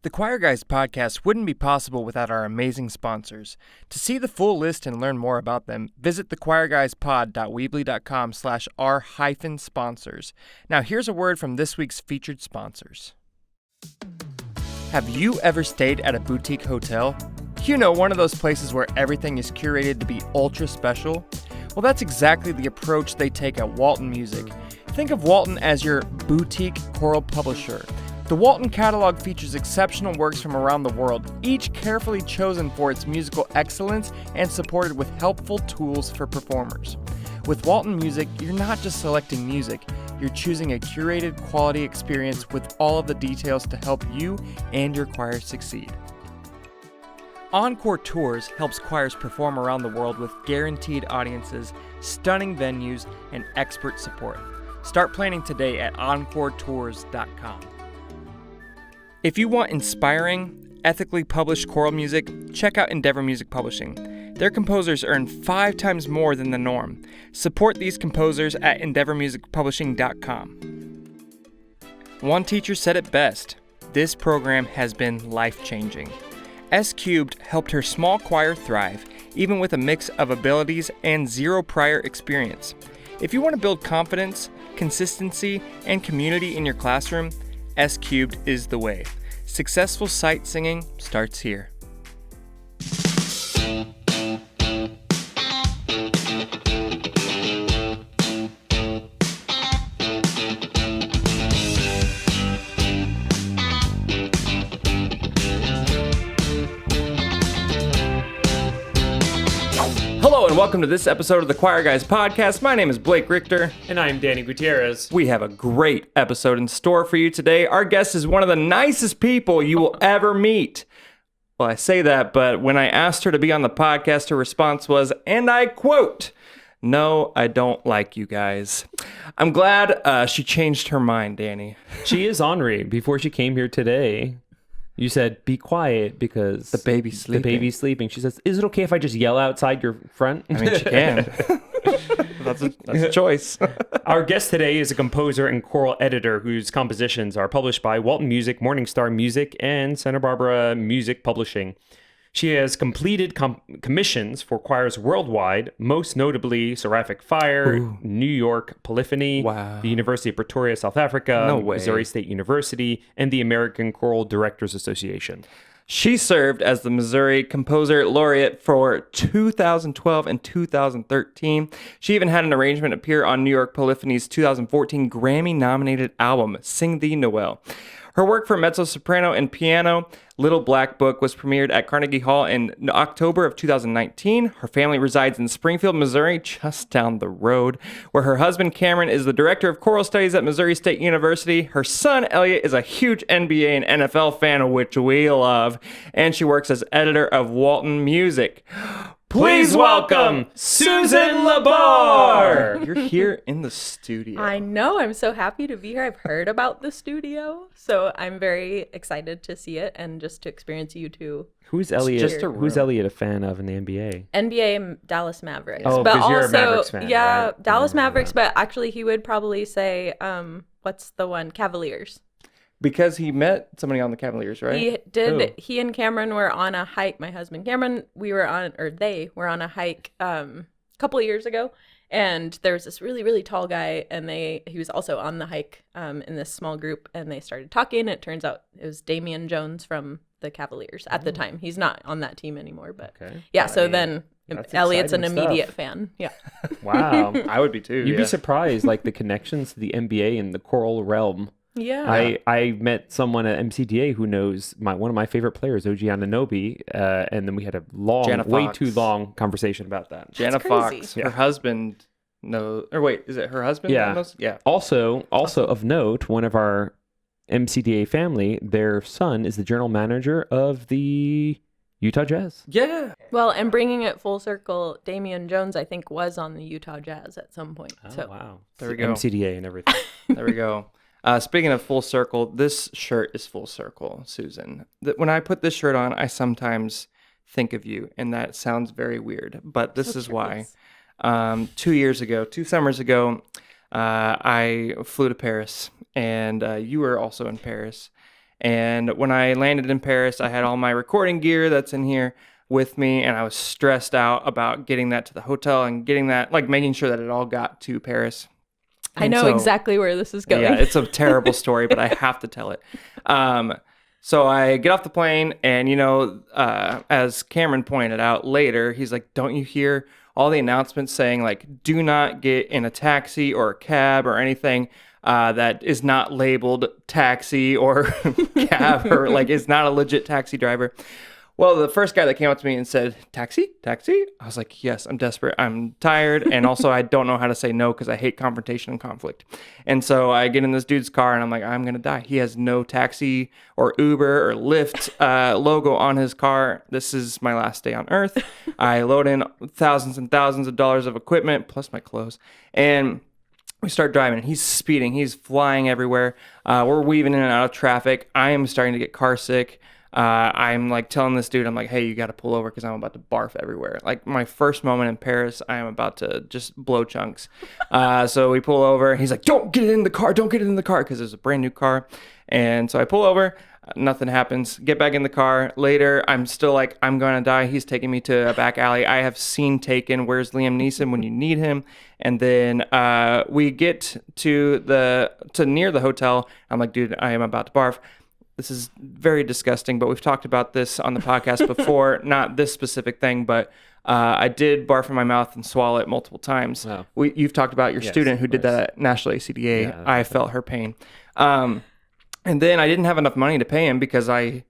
The Choir Guys podcast wouldn't be possible without our amazing sponsors. To see the full list and learn more about them, visit thechoirguyspod.weebly.com/r-sponsors. Now here's a word from this week's featured sponsors. Have you ever stayed at a boutique hotel? You know, one of those places where everything is curated to be ultra special? Well, that's exactly the approach they take at Walton Music. Think of Walton as your boutique choral publisher. The Walton catalog features exceptional works from around the world, each carefully chosen for its musical excellence and supported with helpful tools for performers. With Walton Music, you're not just selecting music, you're choosing a curated quality experience with all of the details to help you and your choir succeed. Encore Tours helps choirs perform around the world with guaranteed audiences, stunning venues, and expert support. Start planning today at EncoreTours.com. If you want inspiring, ethically published choral music, check out Endeavor Music Publishing. Their composers earn 5 times more than the norm. Support these composers at EndeavorMusicPublishing.com. One teacher said it best, this program has been life-changing. S Cubed helped her small choir thrive, even with a mix of abilities and zero prior experience. If you want to build confidence, consistency, and community in your classroom, S Cubed is the way. Successful sight singing starts here. Hello and welcome to this episode of the Choir Guys podcast. My name is Blake Richter. And I'm Danny Gutierrez. We have a great episode in store for you today. Our guest is one of the nicest people you will ever meet. Well, I say that, but when I asked her to be on the podcast, her response was, and I quote, "No, I don't like you guys." I'm glad she changed her mind, Danny. She is ornery. Before she came here today, you said, be quiet because The baby's sleeping. The baby's sleeping. She says, is it okay if I just yell outside your front? I mean, she can. That's a choice. Our guest today is a composer and choral editor whose compositions are published by Walton Music, Morningstar Music, and Santa Barbara Music Publishing. She has completed commissions for choirs worldwide, most notably Seraphic Fire, New York Polyphony, Wow. the University of Pretoria, South Africa, No way. Missouri State University, and the American Choral Directors Association. She served as the Missouri Composer Laureate for 2012 and 2013. She even had an arrangement appear on New York Polyphony's 2014 Grammy-nominated album, Sing Thee Noel. Her work for mezzo-soprano and piano, Little Black Book, was premiered at Carnegie Hall in October of 2019. Her family resides in Springfield, Missouri, just down the road, where her husband, Cameron, is the director of choral studies at Missouri State University. Her son, Elliot, is a huge NBA and NFL fan, which we love, and she works as editor of Walton Music. Please welcome Susan LaBarr! You're here in the studio. I know. I'm so happy to be here. I've heard about the studio, so I'm very excited to see it and just to experience you two. Who's Elliot? just a Who's room. Elliot a fan of in the NBA? NBA Dallas Mavericks. Oh, but because you're a also, Mavericks fan, yeah, right? Dallas I remember Mavericks, that. but actually he would probably say, what's the one? Cavaliers. Because he met somebody on the Cavaliers, right? He did. Who? He and Cameron were on a hike. My husband Cameron, they were on a hike a couple of years ago, and there was this really, really tall guy, and he was also on the hike in this small group, and they started talking. It turns out it was Damian Jones from the Cavaliers at the time. He's not on that team anymore, but Okay. yeah. So then that's Elliot's an exciting immediate stuff. fan. Yeah. Wow. I would be too. You'd yeah. be surprised, like the connections to the NBA and the choral realm. Yeah. I met someone at MCDA who knows one of my favorite players, OG Anunoby, and then we had a Jana way Fox. too long conversation about that. Jana crazy. Fox, Yeah. her husband knows, or wait, is it her husband? Yeah. that knows? Yeah. Also of note, one of our MCDA family, their son is the general manager of the Utah Jazz. Yeah. Well, and bringing it full circle, Damian Jones, I think, was on the Utah Jazz at some point. Oh, So wow. There we go. MCDA and everything. There we go. Speaking of full circle, this shirt is full circle, Susan. When I put this shirt on, I sometimes think of you, and that sounds very weird, but this is why. 2 summers ago, I flew to Paris, and you were also in Paris. And when I landed in Paris, I had all my recording gear that's in here with me, and I was stressed out about getting that to the hotel and getting that, like making sure that it all got to Paris. I know exactly where this is going. Yeah, it's a terrible story, but I have to tell it. So I get off the plane, and, as Cameron pointed out later, he's like, don't you hear all the announcements saying, like, do not get in a taxi or a cab or anything that is not labeled taxi or cab or, like, is not a legit taxi driver. Well, the first guy that came up to me and said, taxi? I was like, yes, I'm desperate. I'm tired. And also, I don't know how to say no because I hate confrontation and conflict. And so I get in this dude's car and I'm like, I'm going to die. He has no taxi or Uber or Lyft logo on his car. This is my last day on earth. I load in thousands and thousands of dollars of equipment plus my clothes. And we start driving. He's speeding. He's flying everywhere. We're weaving in and out of traffic. I am starting to get car sick. I'm like telling this dude, I'm like, hey, you got to pull over because I'm about to barf everywhere. Like my first moment in Paris, I am about to just blow chunks. So we pull over. He's like, don't get in the car. Don't get in the car because it's a brand new car. And so I pull over. Nothing happens. Get back in the car. Later, I'm still like, I'm going to die. He's taking me to a back alley. I have seen Taken. Where's Liam Neeson when you need him? And then we get to near the hotel. I'm like, dude, I am about to barf. This is very disgusting, but we've talked about this on the podcast before. Not this specific thing, but I did barf in my mouth and swallow it multiple times. Wow. You've talked about your student who did that at National ACDA. Yeah, I felt her pain. And then I didn't have enough money to pay him because I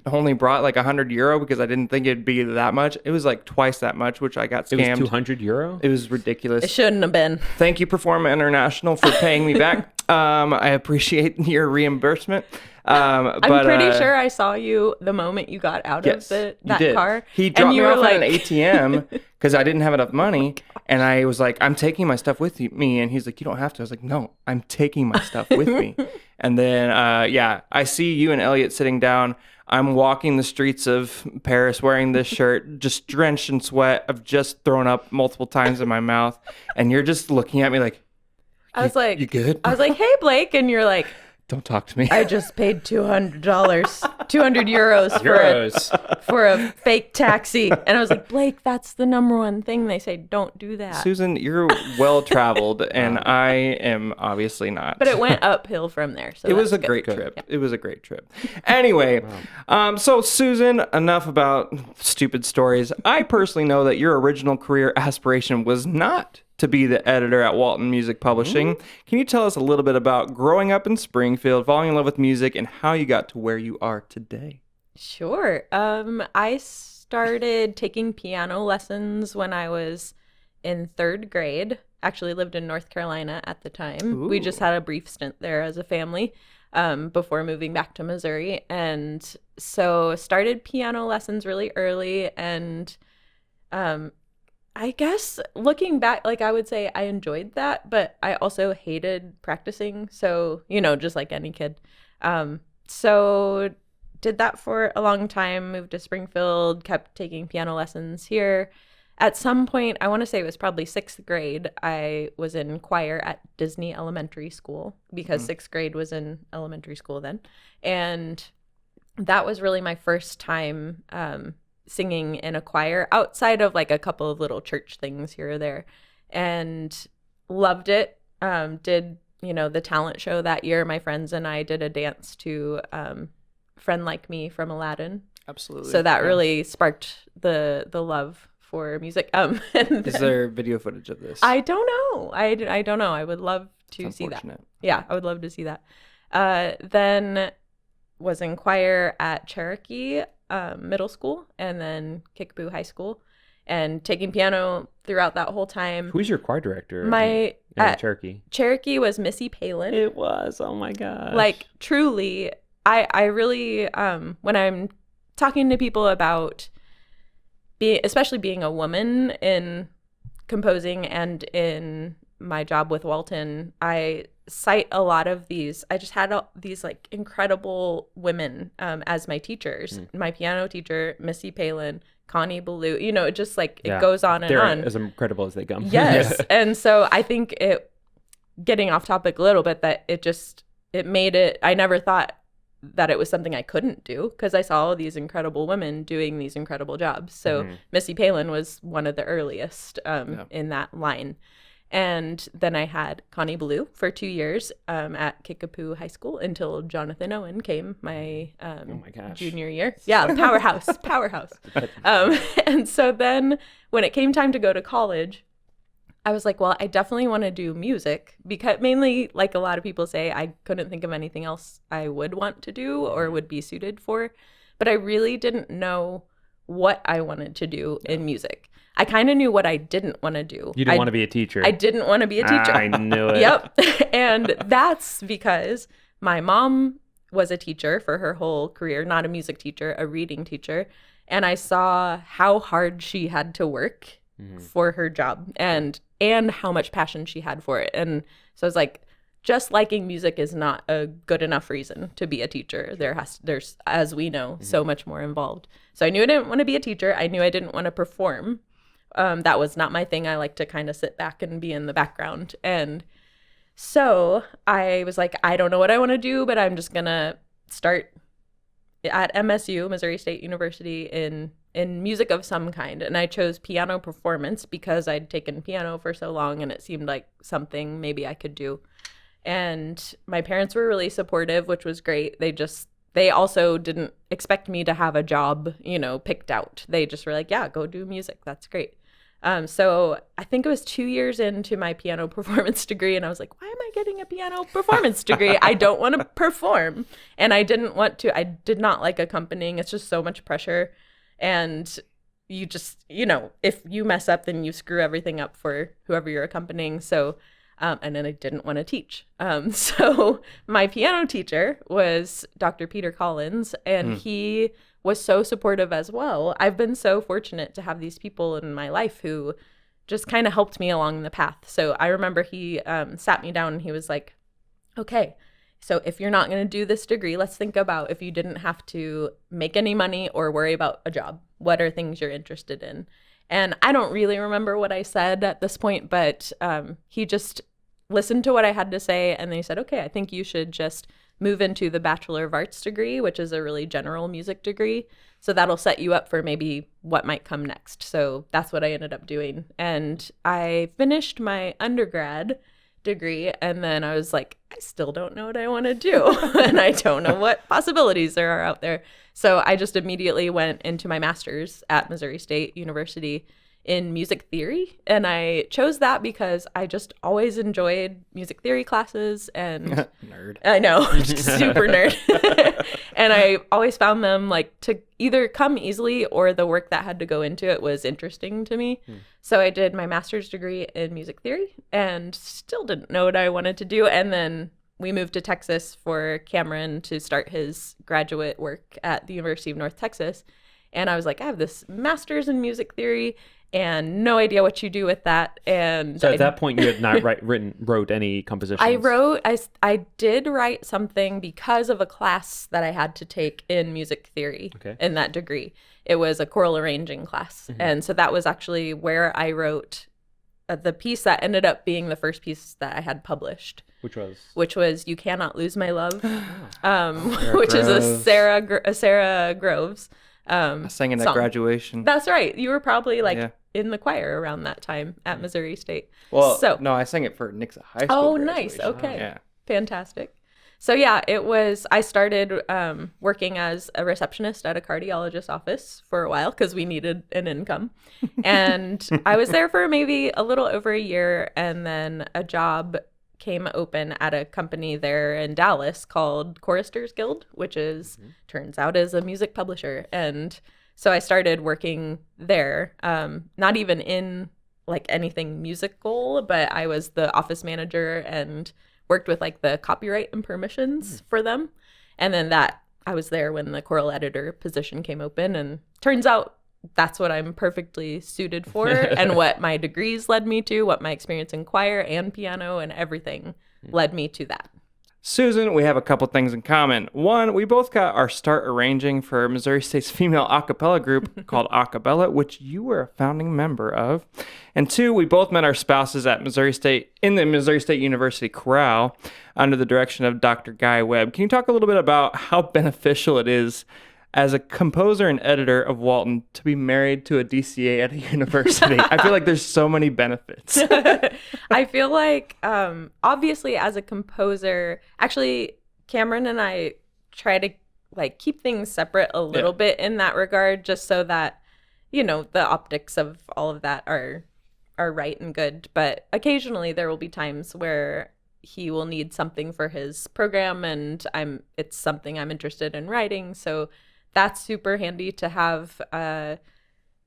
only brought like €100 because I didn't think it'd be that much. It was like twice that much, which I got scammed. It was €200? It was ridiculous. It shouldn't have been. Thank you, Performa International, for paying me back. I appreciate your reimbursement. I'm pretty sure I saw you the moment you got out of that car. He dropped me off at an ATM because I didn't have enough money. And I was like, I'm taking my stuff with me. And he's like, you don't have to. I was like, no, I'm taking my stuff with me. And then, I see you and Elliot sitting down. I'm walking the streets of Paris wearing this shirt, just drenched in sweat. I've just thrown up multiple times in my mouth. And you're just looking at me like, I was like, you good? I was like, hey, Blake. And you're like, don't talk to me. I just paid €200 for a fake taxi. And I was like, Blake, that's the number one thing they say. Don't do that. Susan, you're well traveled, and I am obviously not. But it went uphill from there. So it was a great trip. Yeah. It was a great trip. Anyway, so Susan, enough about stupid stories. I personally know that your original career aspiration was not to be the editor at Walton Music Publishing. Can you tell us a little bit about growing up in Springfield, falling in love with music, and how you got to where you are today? Sure. I started taking piano lessons when I was in 3rd grade. Actually lived in North Carolina at the time. Ooh. We just had a brief stint there as a family before moving back to Missouri. And so started piano lessons really early, and I guess looking back, like I would say I enjoyed that, but I also hated practicing. So, just like any kid. So did that for a long time, moved to Springfield, kept taking piano lessons here. At some point, I want to say it was probably 6th grade, I was in choir at Disney Elementary School because 6th grade was in elementary school then. And that was really my first time singing in a choir outside of like a couple of little church things here or there, and loved it. Did the talent show that year. My friends and I did a dance to Friend Like Me from Aladdin. Absolutely. So that really sparked the love for music. Is there video footage of this? I don't know. I don't know. I would love to see that. Yeah, I would love to see that. Then was in choir at Cherokee Middle School and then Kickapoo High School, and taking piano throughout that whole time. Who's your choir director? At Cherokee. Cherokee was Missy Palin. It was. Oh my gosh. Like truly, I really when I'm talking to people about especially being a woman in composing and in my job with Walton, I cite a lot of these. I just had these like incredible women as my teachers. My piano teacher, Missy Palin, Connie Ballou, it just like it goes on and They're on. As incredible as they come. Yes. And so I think getting off topic a little bit, that it made it, I never thought that it was something I couldn't do because I saw all these incredible women doing these incredible jobs. So Missy Palin was one of the earliest in that line. And then I had Connie Blue for 2 years at Kickapoo High School until Jonathan Owen came my junior year. Yeah, powerhouse. And so then when it came time to go to college, I was like, well, I definitely want to do music because mainly, like a lot of people say, I couldn't think of anything else I would want to do or would be suited for. But I really didn't know what I wanted to do in music. I kind of knew what I didn't want to do. You didn't want to be a teacher. I didn't want to be a teacher. I knew it. Yep. And that's because my mom was a teacher for her whole career, not a music teacher, a reading teacher. And I saw how hard she had to work for her job and how much passion she had for it. And so I was like, just liking music is not a good enough reason to be a teacher. There's, as we know, so much more involved. So I knew I didn't want to be a teacher. I knew I didn't want to perform. That was not my thing. I like to kind of sit back and be in the background. And so I was like, I don't know what I want to do, but I'm just going to start at MSU, Missouri State University, in music of some kind. And I chose piano performance because I'd taken piano for so long and it seemed like something maybe I could do. And my parents were really supportive, which was great. They also didn't expect me to have a job, picked out. They just were like, yeah, go do music. That's great. So I think it was 2 years into my piano performance degree, and I was like, why am I getting a piano performance degree? I don't want to perform. And I did not like accompanying. It's just so much pressure. And you just, if you mess up, then you screw everything up for whoever you're accompanying. So, and then I didn't want to teach. So my piano teacher was Dr. Peter Collins, and he was so supportive as well. I've been so fortunate to have these people in my life who just kind of helped me along the path. So I remember he sat me down and he was like, okay, so if you're not going to do this degree, let's think about if you didn't have to make any money or worry about a job. What are things you're interested in? And I don't really remember what I said at this point, but he just listened to what I had to say. And then he said, okay, I think you should just move into the Bachelor of Arts degree, which is a really general music degree. So that'll set you up for maybe what might come next. So that's what I ended up doing. And I finished my undergrad degree. And then I was like, I still don't know what I want to do. And I don't know what possibilities there are out there. So I just immediately went into my master's at Missouri State University in music theory. And I chose that because I just always enjoyed music theory classes and nerd. I know, super nerd. And I always found them like to either come easily or the work that had to go into it was interesting to me. So I did my master's degree in music theory and still didn't know what I wanted to do. And then we moved to Texas for Cameron to start his graduate work at the University of North Texas. And I was like, I have this master's in music theory and no idea what you do with that. And so at that point, you had not wrote any compositions. I did write something because of a class that I had to take in music theory in that degree. It was a choral arranging class. And so that was actually where I wrote the piece that ended up being the first piece that I had published. Which was You Cannot Lose My Love, which is a Sarah Groves I sang in that song. Graduation. That's right. You were probably in the choir around that time at Missouri State. Well, no, I sang it for Nixa High School. Oh, nice. Okay. Yeah. Fantastic. So yeah, I started working as a receptionist at a cardiologist's office for a while because we needed an income. And I was there for maybe a little over a year, and then a job came open at a company there in Dallas called Choristers Guild, which turns out is a music publisher. And so I started working there, not even in like anything musical, but I was the office manager and worked with like the copyright and permissions for them. And then I was there when the choral editor position came open, and turns out that's what I'm perfectly suited for and what my degrees led me to, what my experience in choir and piano and everything led me to that. Susan, we have a couple things in common. One, we both got our start arranging for Missouri State's female a cappella group called Acapella, which you were a founding member of. And two, we both met our spouses at Missouri State in the Missouri State University Choral under the direction of Dr. Guy Webb. Can you talk a little bit about how beneficial it is as a composer and editor of Walton to be married to a DCA at a university? I feel like there's so many benefits. I feel like, obviously, as a composer, actually, Cameron and I try to like keep things separate a little bit in that regard, just so that, you know, the optics of all of that are right and good. But occasionally, there will be times where he will need something for his program, and it's something I'm interested in writing, so that's super handy to have,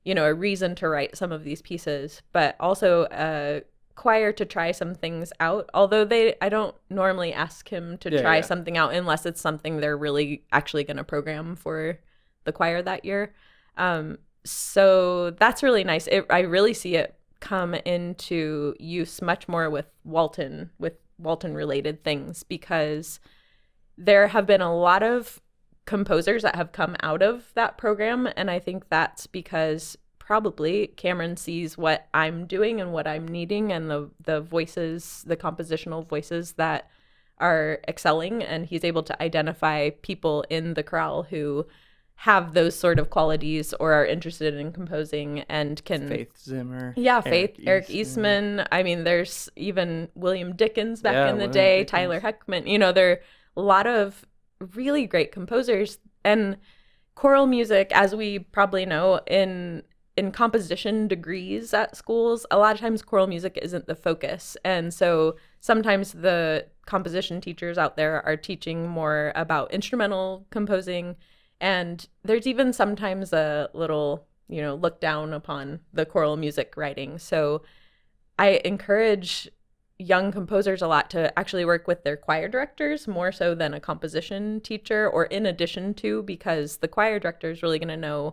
you know, a reason to write some of these pieces, but also a choir to try some things out. Although I don't normally ask him to try something out unless it's something they're really actually going to program for the choir that year. So that's really nice. I really see it come into use much more with Walton related things, because there have been a lot of composers that have come out of that program, and I think that's because probably Cameron sees what I'm doing and what I'm needing, and the voices, the compositional voices that are excelling, and he's able to identify people in the chorale who have those sort of qualities or are interested in composing and can. Faith Zimmer. Yeah, Eric Eastman. I mean, there's even William Dickens back in the day, Tyler Heckman. You know, there are a lot of really great composers. And choral music, as we probably know, in composition degrees at schools, a lot of times choral music isn't the focus. And so sometimes the composition teachers out there are teaching more about instrumental composing. And there's even sometimes a little, you know, look down upon the choral music writing. So I encourage young composers a lot to actually work with their choir directors more so than a composition teacher, or in addition to, because the choir director is really going to know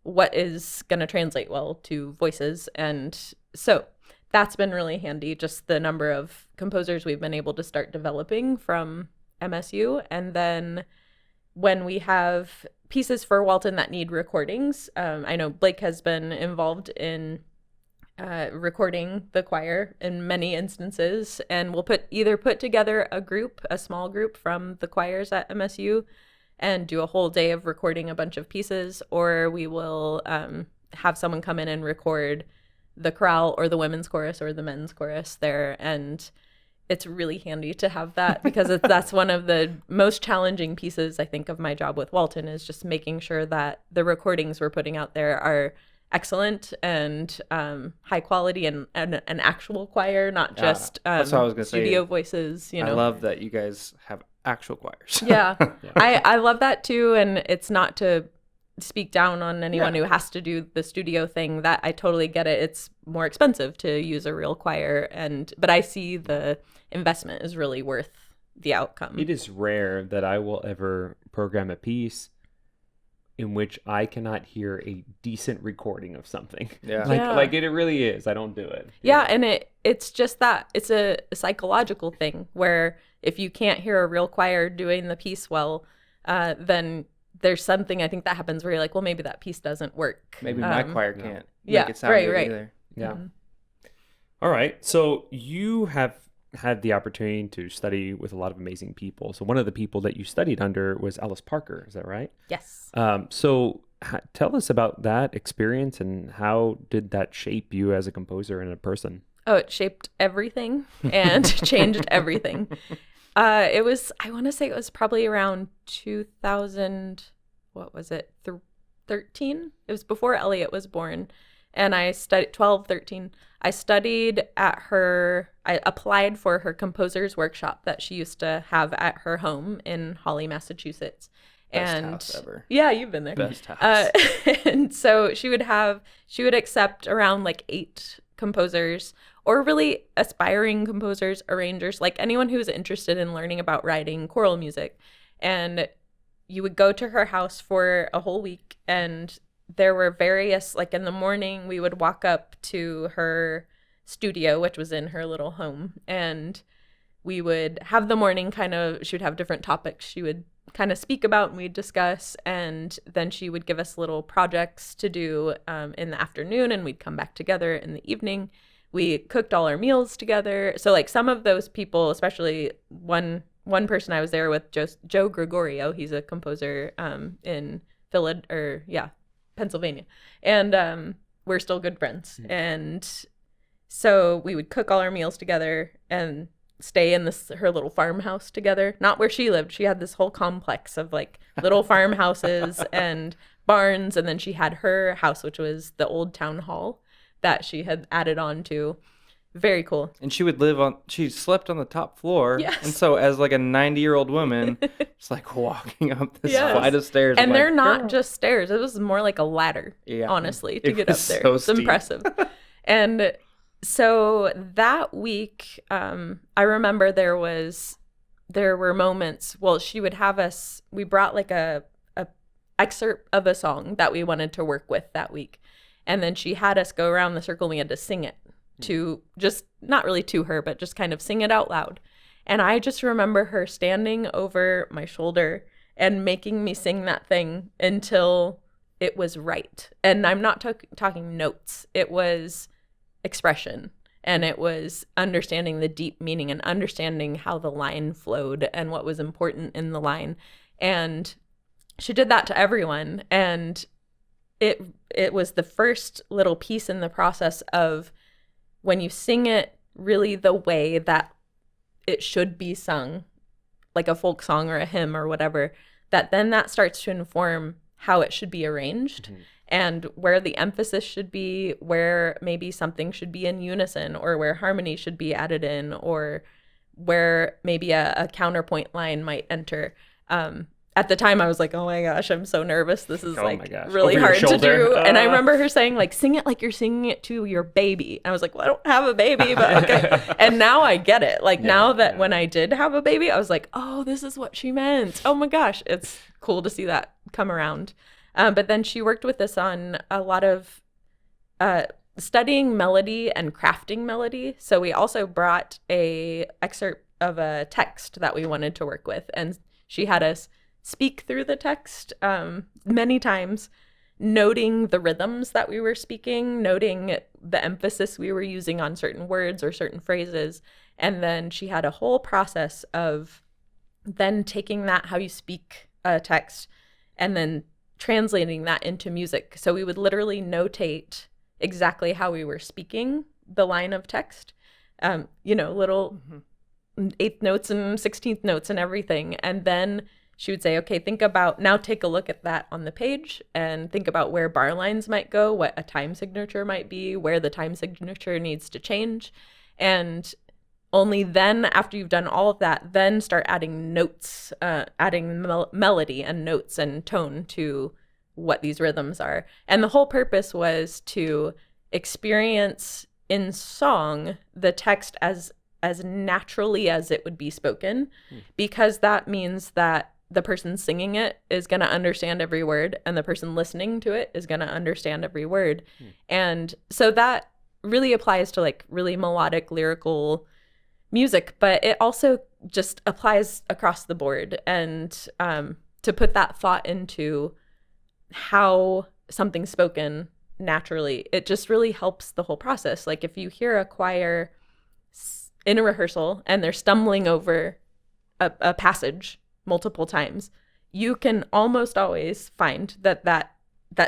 what is going to translate well to voices. And so that's been really handy, just the number of composers we've been able to start developing from MSU. And then when we have pieces for Walton that need recordings, I know Blake has been involved in recording the choir in many instances, and we'll put together a small group from the choirs at MSU and do a whole day of recording a bunch of pieces, or we will have someone come in and record the chorale or the women's chorus or the men's chorus there. And it's really handy to have that, because that's one of the most challenging pieces, I think, of my job with Walton, is just making sure that the recordings we're putting out there are excellent and high quality, and an actual choir, not just that's what I was gonna studio say. voices. You know, I love that you guys have actual choirs. Yeah. I love that too, and it's not to speak down on anyone who has to do the studio thing. That I totally get it. It's more expensive to use a real choir, but I see the investment is really worth the outcome. It is rare that I will ever program a piece in which I cannot hear a decent recording of something. Like it really is. I don't do it. Yeah, and it's just that it's a psychological thing where if you can't hear a real choir doing the piece well, then there's something I think that happens where you're like, well, maybe that piece doesn't work. Maybe my choir can't make it sound good either. Yeah. Mm-hmm. All right. So you have had the opportunity to study with a lot of amazing people. So one of the people that you studied under was Alice Parker. Is that right? Yes. So tell us about that experience, and how did that shape you as a composer and a person? Oh, it shaped everything and changed everything. I want to say it was probably around 2000, what was it, 13? It was before Elliot was born. And I studied 13. I studied at I applied for her composer's workshop that she used to have at her home in Holly, Massachusetts. Best house ever. Yeah, you've been there. Best house. And so she would accept around like 8 composers, or really aspiring composers, arrangers, like anyone who's interested in learning about writing choral music. And you would go to her house for a whole week, and there were various, like in the morning, we would walk up to her studio, which was in her little home, and we would have the morning she would have different topics she would kind of speak about and we'd discuss. And then she would give us little projects to do in the afternoon, and we'd come back together in the evening. We cooked all our meals together. So like some of those people, especially one person I was there with, Joe Gregorio, he's a composer in Pennsylvania. And we're still good friends. Mm-hmm. And so we would cook all our meals together and stay in her little farmhouse together. Not where she lived. She had this whole complex of like little farmhouses and barns. And then she had her house, which was the old town hall that she had added on to. Very cool. And she slept on the top floor. Yes. And so as like a 90-year-old woman, it's like walking up this flight of stairs. And they're not just stairs. It was more like a ladder, honestly, to get up there. So it's steep. Impressive. And so that week, I remember there were moments, she would have us, we brought like a excerpt of a song that we wanted to work with that week. And then she had us go around the circle and we had to sing it to just, not really to her, but just kind of sing it out loud. And I just remember her standing over my shoulder and making me sing that thing until it was right. And I'm not talking notes. It was expression. And it was understanding the deep meaning and understanding how the line flowed and what was important in the line. And she did that to everyone. And it was the first little piece in the process of when you sing it really the way that it should be sung, like a folk song or a hymn or whatever, that starts to inform how it should be arranged. Mm-hmm. And where the emphasis should be, where maybe something should be in unison, or where harmony should be added in, or where maybe a counterpoint line might enter. At the time, I was like, oh my gosh, I'm so nervous. This is really over hard to do. And I remember her saying, like, sing it like you're singing it to your baby. And I was like, well, I don't have a baby, but okay. And now I get it. Like when I did have a baby, I was like, oh, this is what she meant. Oh my gosh, it's cool to see that come around. But then she worked with us on a lot of studying melody and crafting melody. So we also brought a excerpt of a text that we wanted to work with. And she had us speak through the text many times, noting the rhythms that we were speaking, noting the emphasis we were using on certain words or certain phrases. And then she had a whole process of then taking that, how you speak a text, and then translating that into music. So we would literally notate exactly how we were speaking the line of text, little eighth notes and 16th notes and everything. And then she would say, okay, now take a look at that on the page and think about where bar lines might go, what a time signature might be, where the time signature needs to change. And only then, after you've done all of that, then start adding notes, adding melody and notes and tone to what these rhythms are. And the whole purpose was to experience in song the text as naturally as it would be spoken, because that means that the person singing it is going to understand every word, and the person listening to it is going to understand every word. And so that really applies to like really melodic, lyrical music, but it also just applies across the board. And to put that thought into how something's spoken naturally, it just really helps the whole process. Like if you hear a choir in a rehearsal and they're stumbling over a passage multiple times, you can almost always find that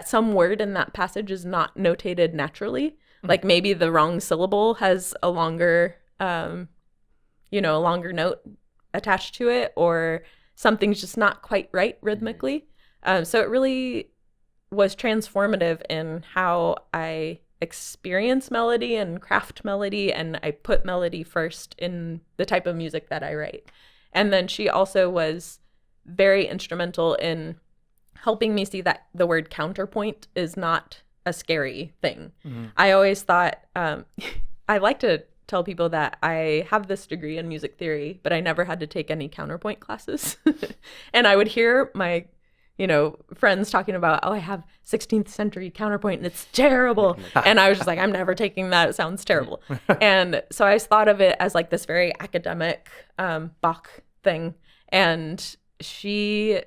some word in that passage is not notated naturally. Like maybe the wrong syllable has a longer note attached to it, or something's just not quite right rhythmically. So it really was transformative in how I experience melody and craft melody, and I put melody first in the type of music that I write. And then she also was very instrumental in helping me see that the word counterpoint is not a scary thing. I always thought, I like to tell people that I have this degree in music theory, but I never had to take any counterpoint classes. And I would hear my friends talking about, oh, I have 16th century counterpoint and it's terrible. And I was just like, I'm never taking that. It sounds terrible. And so I thought of it as like this very academic Bach thing. And she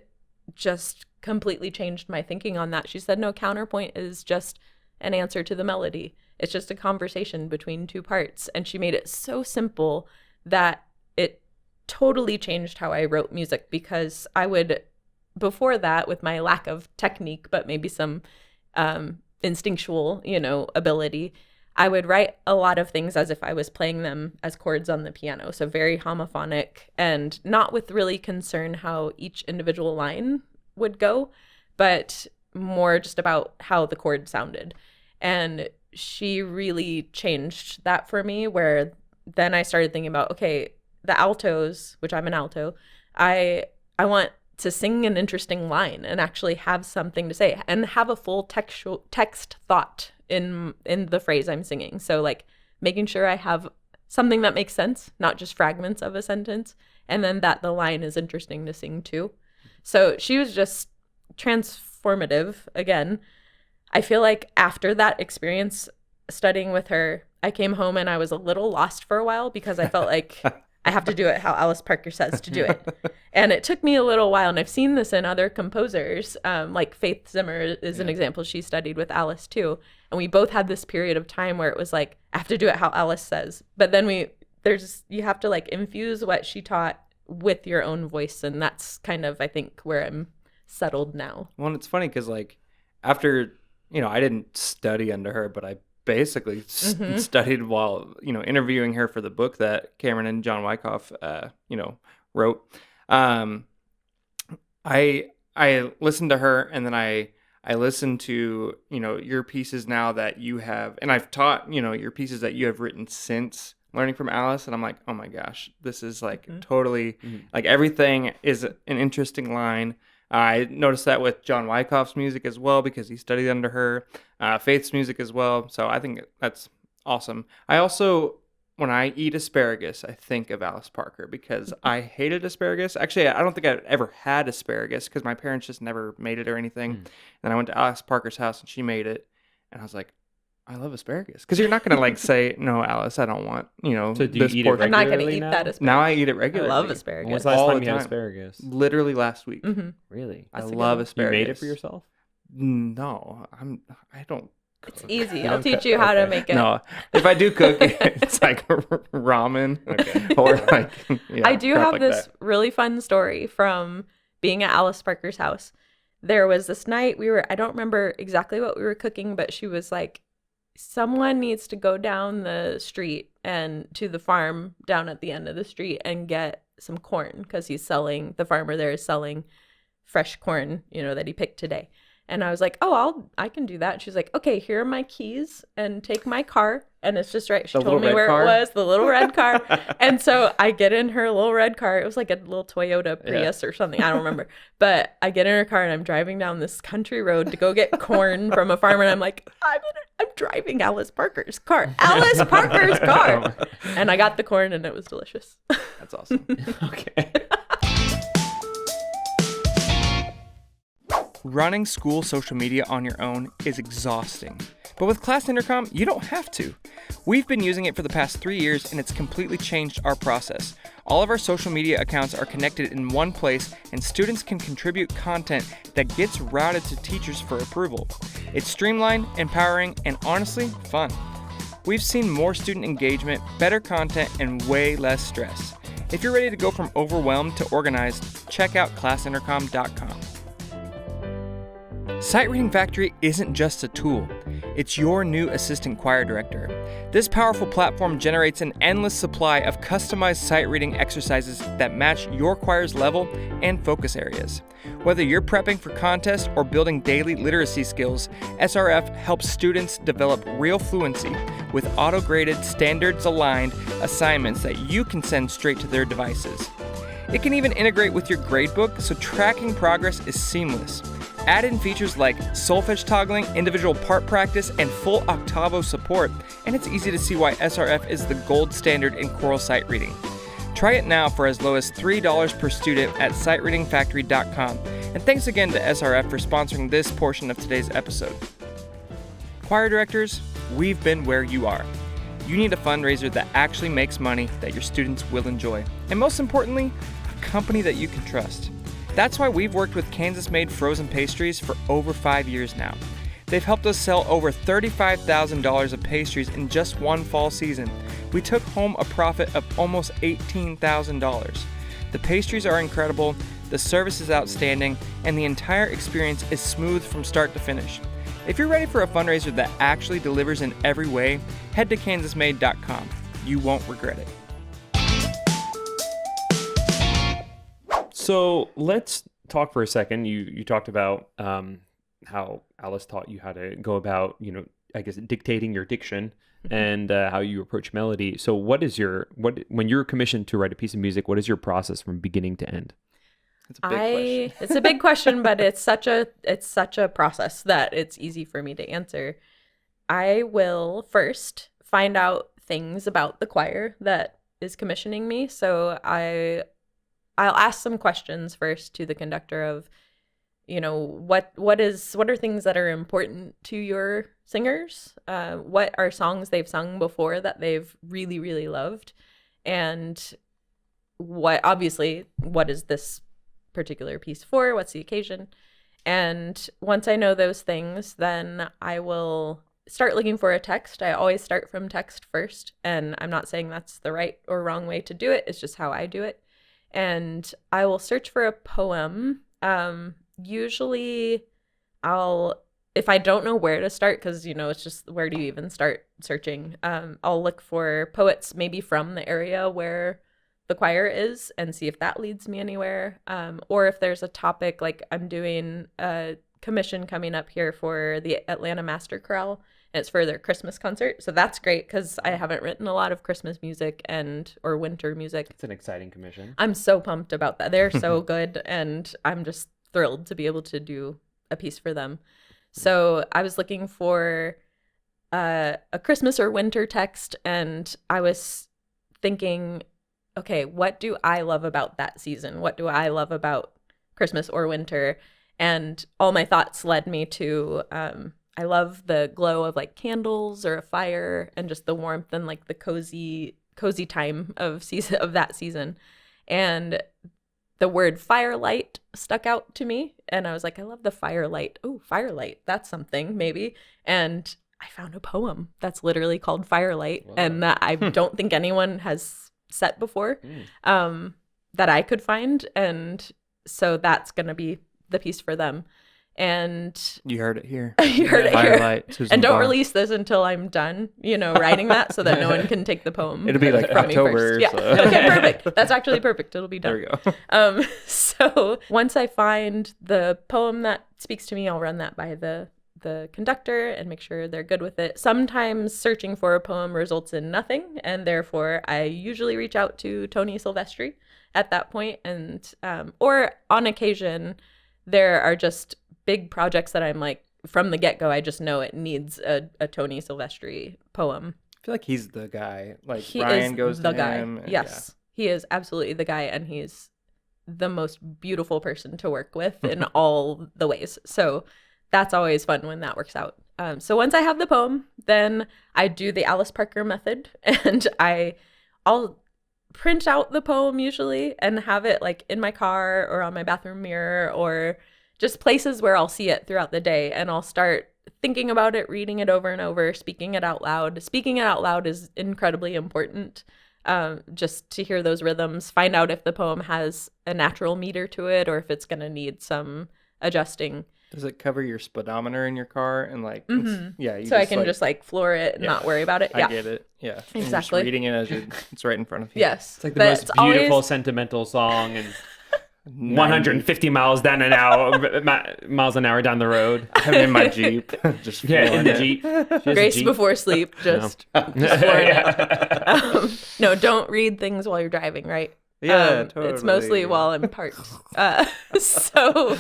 just completely changed my thinking on that. She said, no, counterpoint is just an answer to the melody. It's just a conversation between two parts. And she made it so simple that it totally changed how I wrote music, because I would, before that, with my lack of technique, but maybe some instinctual, ability, I would write a lot of things as if I was playing them as chords on the piano. So very homophonic, and not with really concern how each individual line would go, but more just about how the chord sounded. And she really changed that for me, where then I started thinking about, okay, the altos, which I'm an alto, I want to sing an interesting line and actually have something to say and have a full text thought in the phrase I'm singing. So like making sure I have something that makes sense, not just fragments of a sentence, and then that the line is interesting to sing too. So she was just transformative. Again, I feel like after that experience studying with her, I came home and I was a little lost for a while, because I felt like I have to do it how Alice Parker says to do it. And it took me a little while. And I've seen this in other composers, like Faith Zimmer is an example. She studied with Alice too. And we both had this period of time where it was like, I have to do it how Alice says. But then you have to like infuse what she taught with your own voice. And that's kind of, I think, where I'm settled now. Well, it's funny because like after, I didn't study under her, but I basically studied while, interviewing her for the book that Cameron and John Wyckoff, wrote. I listened to her, and then I listened to, your pieces now that you have, and I've taught, your pieces that you have written since learning from Alice. And I'm like, oh my gosh, this is like totally like everything is an interesting line. I noticed that with John Wyckoff's music as well, because he studied under her, Faith's music as well. So I think that's awesome. I also, when I eat asparagus, I think of Alice Parker, because I hated asparagus. Actually, I don't think I've ever had asparagus because my parents just never made it or anything. Then I went to Alice Parker's house and she made it. And I was like, I love asparagus. Because you're not going to like say, no, Alice, I don't want, So do you this eat it portion. I'm not going to regularly eat now? that asparagus. Now I eat it regularly. I love asparagus. When was the last All time the you had time. asparagus? Literally last week. Really? I That's a good love one. asparagus. You made it for yourself? No, I don't. It's easy. You I'll don't teach cook. you how to Okay. make it. No, if I do cook, it's like ramen or like. Yeah, I do crap have like this that. really fun story from being at Alice Parker's house. There was this night I don't remember exactly what we were cooking, but she was like, someone needs to go down the street and to the farm down at the end of the street and get some corn, because the farmer there is selling fresh corn, that he picked today. And I was like, oh, I can do that. And she's like, okay, here are my keys and take my car. And it's just right. She The told me little red where car? it was, the little red car. And so I get in her little red car. It was like a little Toyota Prius or something. I don't remember. But I get in her car and I'm driving down this country road to go get corn from a farmer. And I'm like, I'm driving Alice Parker's car. Alice Parker's car. And I got the corn and it was delicious. That's awesome. Okay. Running school social media on your own is exhausting. But with Class Intercom, you don't have to. We've been using it for the past 3 years, and it's completely changed our process. All of our social media accounts are connected in one place, and students can contribute content that gets routed to teachers for approval. It's streamlined, empowering, and honestly, fun. We've seen more student engagement, better content, and way less stress. If you're ready to go from overwhelmed to organized, check out classintercom.com. Sight Reading Factory isn't just a tool, it's your new assistant choir director. This powerful platform generates an endless supply of customized sight reading exercises that match your choir's level and focus areas. Whether you're prepping for contests or building daily literacy skills, SRF helps students develop real fluency with auto-graded, standards-aligned assignments that you can send straight to their devices. It can even integrate with your gradebook, so tracking progress is seamless. Add in features like solfege toggling, individual part practice, and full octavo support, and it's easy to see why SRF is the gold standard in choral sight reading. Try it now for as low as $3 per student at sightreadingfactory.com And thanks again to SRF for sponsoring this portion of today's episode. Choir directors, we've been where you are. You need a fundraiser that actually makes money that your students will enjoy. And most importantly, a company that you can trust. That's why we've worked with Kansas-made frozen pastries for over 5 years now. They've helped us sell over $35,000 of pastries in just one fall season. We took home a profit of almost $18,000. The pastries are incredible, the service is outstanding, and the entire experience is smooth from start to finish. If you're ready for a fundraiser that actually delivers in every way, head to kansasmade.com. You won't regret it. So let's talk for a second. You talked about how Alice taught you how to go about, I guess, dictating your diction and how you approach melody. So when you're commissioned to write a piece of music, what is your process from beginning to end? It's a big question. It's a big question, but it's such a process that it's easy for me to answer. I will first find out things about the choir that is commissioning me. So I'll ask some questions first to the conductor of, what are things that are important to your singers? What are songs they've sung before that they've really, really loved? And what is this particular piece for? What's the occasion? And once I know those things, then I will start looking for a text. I always start from text first, and I'm not saying that's the right or wrong way to do it. It's just how I do it. And I will search for a poem. Usually if I don't know where to start, because, it's just, where do you even start searching? I'll look for poets maybe from the area where the choir is and see if that leads me anywhere. Or if there's a topic, like I'm doing a commission coming up here for the Atlanta Master Choral, and it's for their Christmas concert. So that's great because I haven't written a lot of Christmas music or winter music. It's an exciting commission. I'm so pumped about that. They're so good, and I'm just thrilled to be able to do a piece for them. So I was looking for a Christmas or winter text, and I was thinking, okay, what do I love about that season? What do I love about Christmas or winter? And all my thoughts led me to, I love the glow of like candles or a fire and just the warmth and like the cozy time of that season. And the word firelight stuck out to me. And I was like, I love the firelight. Oh, firelight. That's something maybe. And I found a poem that's literally called Firelight. Wow. And that I don't think anyone has set before that I could find. And so that's going to be the piece for them. And you heard it here. You heard it Firelight, here. Susan And don't LaBarr. release this until I'm done, writing that, so that no one can take the poem. It'll be like from me October. first. Yeah. So. Okay, perfect. That's actually perfect. It'll be done. There we go. So once I find the poem that speaks to me, I'll run that by the conductor and make sure they're good with it. Sometimes searching for a poem results in nothing, and therefore I usually reach out to Tony Silvestri at that point, and or on occasion there are just big projects that I'm like, from the get-go, I just know it needs a Tony Silvestri poem. I feel like he's the guy. Like He Ryan is goes the to guy. him. and- Yes, he is absolutely the guy, and he's the most beautiful person to work with in all the ways. So that's always fun when that works out. So once I have the poem, then I do the Alice Parker method, and I'll print out the poem usually and have it like in my car or on my bathroom mirror or just places where I'll see it throughout the day, and I'll start thinking about it, reading it over and over, speaking it out loud. Speaking it out loud is incredibly important, just to hear those rhythms, find out if the poem has a natural meter to it or if it's going to need some adjusting. Does it cover your speedometer in your car and like? Yeah. You So I can just like floor it and not worry about it. Yeah, I get it. Yeah. And you're Exactly. just reading it as it's right in front of you. Yes, It's like the but most it's beautiful, always- sentimental song, and 150 miles down an hour, miles an hour down the road. I'm in my Jeep. Just Yeah, in flooring the it. Jeep. She has a Grace Jeep. before sleep. Just Yeah. no, don't read things while you're driving. Right. Yeah, It's totally. mostly while I'm parked. So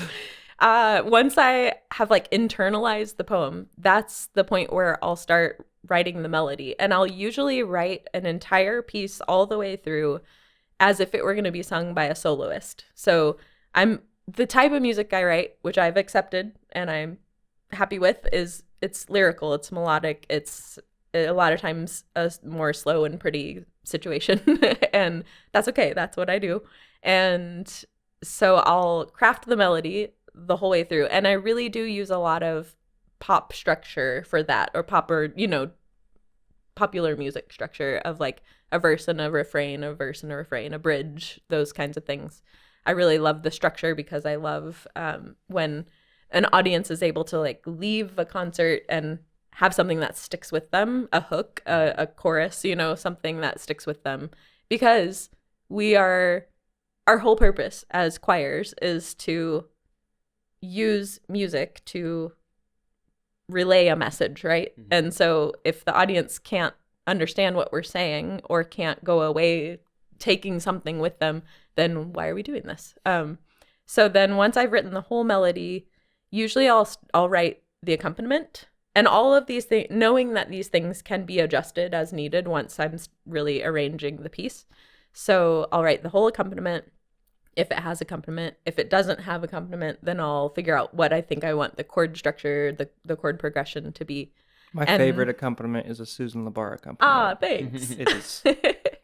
once I have like internalized the poem, that's the point where I'll start writing the melody. And I'll usually write an entire piece all the way through as if it were going to be sung by a soloist. So I'm the type of music I write, which I've accepted and I'm happy with, is it's lyrical, it's melodic, it's a lot of times a more slow and pretty situation. And that's okay. That's what I do. And so I'll craft the melody the whole way through. And I really do use a lot of pop structure for that, or pop, or, you know, popular music structure of like a verse and a refrain, a verse and a refrain, a bridge, those kinds of things. I really love the structure because I love when an audience is able to like leave a concert and have something that sticks with them, a hook, a chorus, you know, something that sticks with them, because our whole purpose as choirs is to use music to relay a message, right? Mm-hmm. And so if the audience can't understand what we're saying or can't go away taking something with them, then why are we doing this? So then once I've written the whole melody, usually I'll write the accompaniment. And all of these things, knowing that these things can be adjusted as needed once I'm really arranging the piece. So I'll write the whole accompaniment if it has accompaniment. If it doesn't have accompaniment, then I'll figure out what I think I want the chord structure, the chord progression to be. My favorite accompaniment is a Susan LaBarr accompaniment. Ah, thanks. It is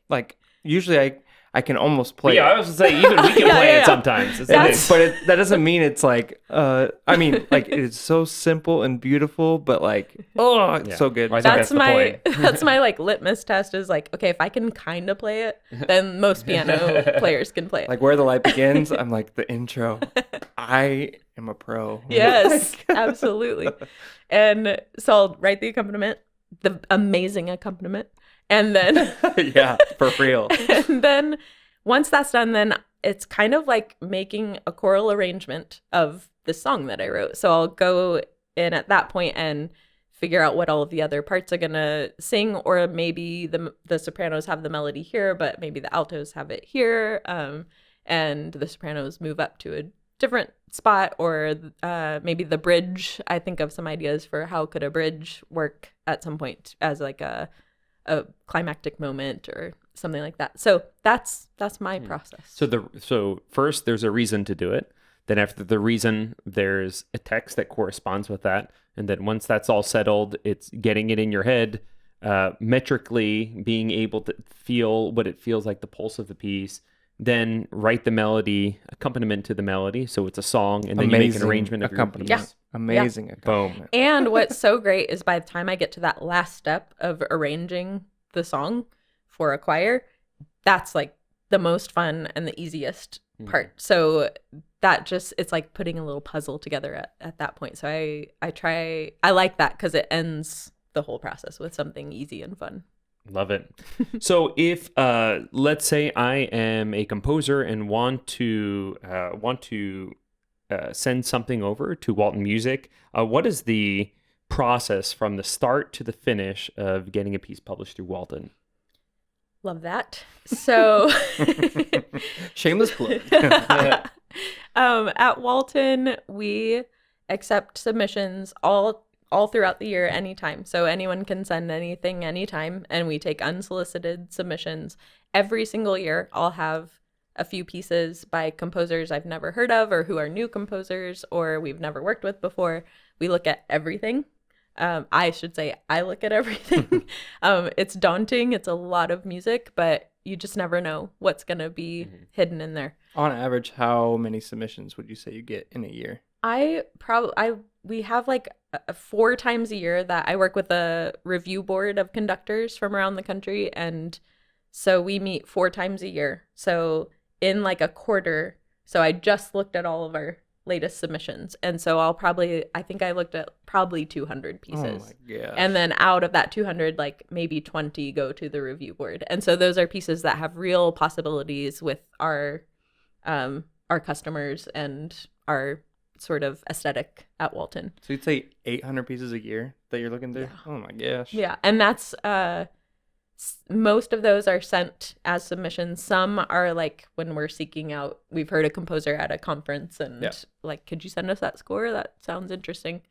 like, usually I can almost play I it. was going to say, even we can play it sometimes. But that doesn't mean it's like, I mean, like, it's so simple and beautiful, but like, it's so good. Well, that's my that's my like litmus test is like, okay, if I can kind of play it, then most piano players can play it. Like Where the Light Begins, I'm like, the intro. I am a pro. Yes, absolutely. And so I'll write the accompaniment, the amazing accompaniment. And then yeah, for real. And then once that's done, then it's kind of like making a choral arrangement of the song that I wrote. So I'll go in at that point and figure out what all of the other parts are gonna sing, or maybe the sopranos have the melody here, but maybe the altos have it here, and the sopranos move up to a different spot, or maybe the bridge. I think of some ideas for how could a bridge work at some point as like a climactic moment or something like that. So that's my process. So first there's a reason to do it. Then after the reason, there's a text that corresponds with that. And then once that's all settled, it's getting it in your head, metrically being able to feel what it feels like, the pulse of the piece, then write the melody, accompaniment to the melody. So it's a song, and then you make an arrangement of your piece. Yeah. Amazing accompaniment. And what's so great is by the time I get to that last step of arranging the song for a choir, that's like the most fun and the easiest part. So that just, it's like putting a little puzzle together at that point. So I like that because it ends the whole process with something easy and fun. Love it. So if let's say I am a composer and want to send something over to Walton Music, what is the process from the start to the finish of getting a piece published through Walton? Love that. So Shameless plug. At Walton, we accept submissions all throughout the year, anytime. So anyone can send anything anytime, and we take unsolicited submissions. Every single year, I'll have a few pieces by composers I've never heard of, or who are new composers, or we've never worked with before. We look at everything. I should say I look at everything. It's daunting. It's a lot of music, but you just never know what's going to be hidden in there. On average, how many submissions would you say you get in a year? We have like 4 times a year that I work with a review board of conductors from around the country. And so we meet 4 times a year. So in like a quarter, so I just looked at all of our latest submissions. And so I think I looked at probably 200 pieces. Oh my gosh. And then out of that 200, like maybe 20 go to the review board. And so those are pieces that have real possibilities with our customers and our sort of aesthetic at Walton. So you'd say 800 pieces a year that you're looking through? Yeah. Oh my gosh. Yeah. And that's most of those are sent as submissions. Some are like when we're seeking out, we've heard a composer at a conference and like, could you send us that score? That sounds interesting.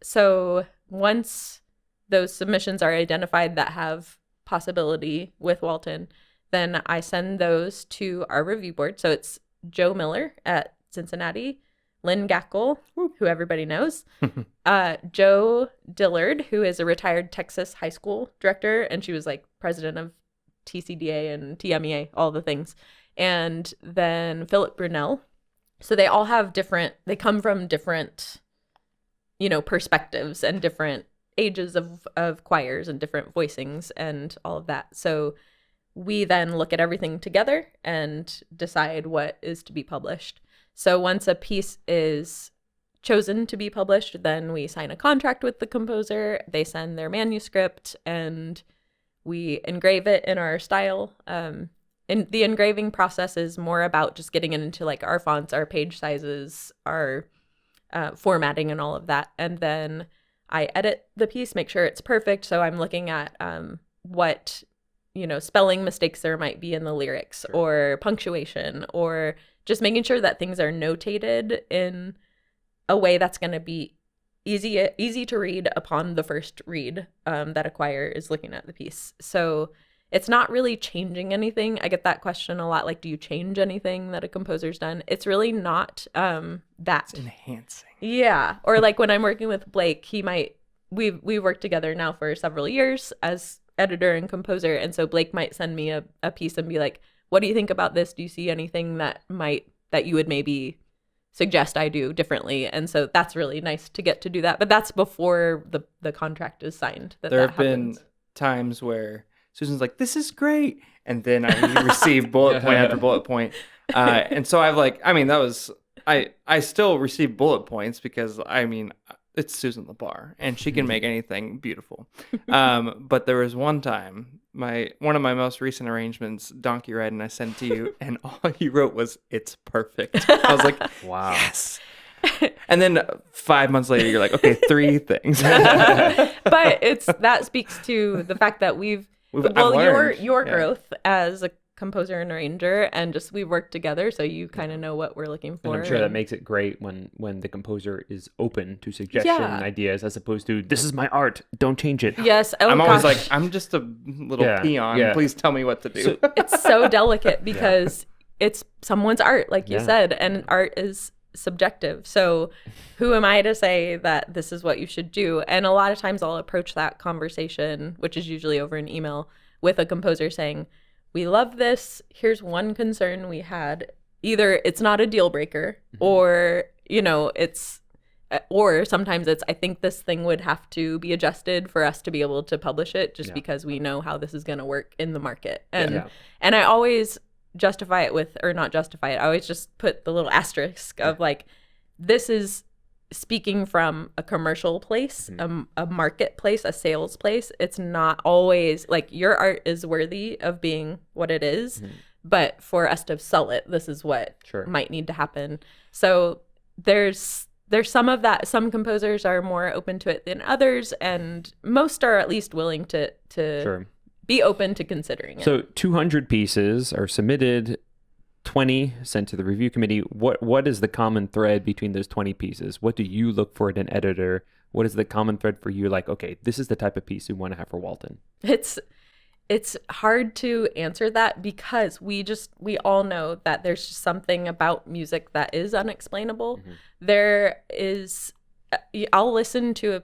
So once those submissions are identified that have possibility with Walton, then I send those to our review board. So it's Joe Miller at Cincinnati, Lynn Gackle, who everybody knows, Joe Dillard, who is a retired Texas high school director, and she was like president of TCDA and TMEA, all the things, and then Philip Brunel. So they all have they come from different, perspectives and different ages of choirs and different voicings and all of that. So we then look at everything together and decide what is to be published. So once a piece is chosen to be published, then we sign a contract with the composer. They send their manuscript and we engrave it in our style. And the engraving process is more about just getting it into like our fonts, our page sizes, our formatting and all of that. And then I edit the piece, make sure it's perfect. So I'm looking at what, spelling mistakes there might be in the lyrics, or punctuation, or just making sure that things are notated in a way that's going to be easy to read upon the first read that a choir is looking at the piece. So it's not really changing anything. I get that question a lot, like, do you change anything that a composer's done? It's really not that. It's enhancing. Yeah. Or like when I'm working with Blake, we've worked together now for several years as editor and composer. And so Blake might send me a piece and be like, what do you think about this? Do you see anything that you would maybe suggest I do differently? And so that's really nice to get to do that. But that's before the contract is signed. There have been times where Susan's like, this is great. And then I receive bullet point after bullet point. And so I still receive bullet points because, it's Susan LaBarr and she can make anything beautiful. But there was one time, one of my most recent arrangements, Donkey Ride, and I sent it to you, and all you wrote was, it's perfect. I was like, wow. Yes. And then 5 months later, you're like, okay, 3 things. But that speaks to the fact that your growth as a composer and arranger, and just we've worked together, so you kind of know what we're looking for. And I'm sure that makes it great when the composer is open to suggestion and ideas, as opposed to, this is my art, don't change it. Yes. I'm always like, I'm just a little peon. Yeah. Please tell me what to do. So, it's so delicate because it's someone's art, like you said, and art is subjective. So who am I to say that this is what you should do? And a lot of times I'll approach that conversation, which is usually over an email, with a composer saying, we love this. Here's one concern we had. Either it's not a deal breaker, or, or sometimes it's, I think this thing would have to be adjusted for us to be able to publish it, just because we know how this is going to work in the market. And I always justify it with, or not justify it, I always just put the little asterisk of like, this is speaking from a commercial place, a marketplace, a sales place. It's not always like your art is worthy of being what it is, but for us to sell it, this is what might need to happen. So there's some of that. Some composers are more open to it than others, and most are at least willing to be open to considering it. So 200 pieces are submitted, 20 sent to the review committee. What is the common thread between those 20 pieces? What do you look for in an editor? What is the common thread for you? Like, okay, this is the type of piece we want to have for Walton. It's hard to answer that because we all know that there's just something about music that is unexplainable. There is, I'll listen to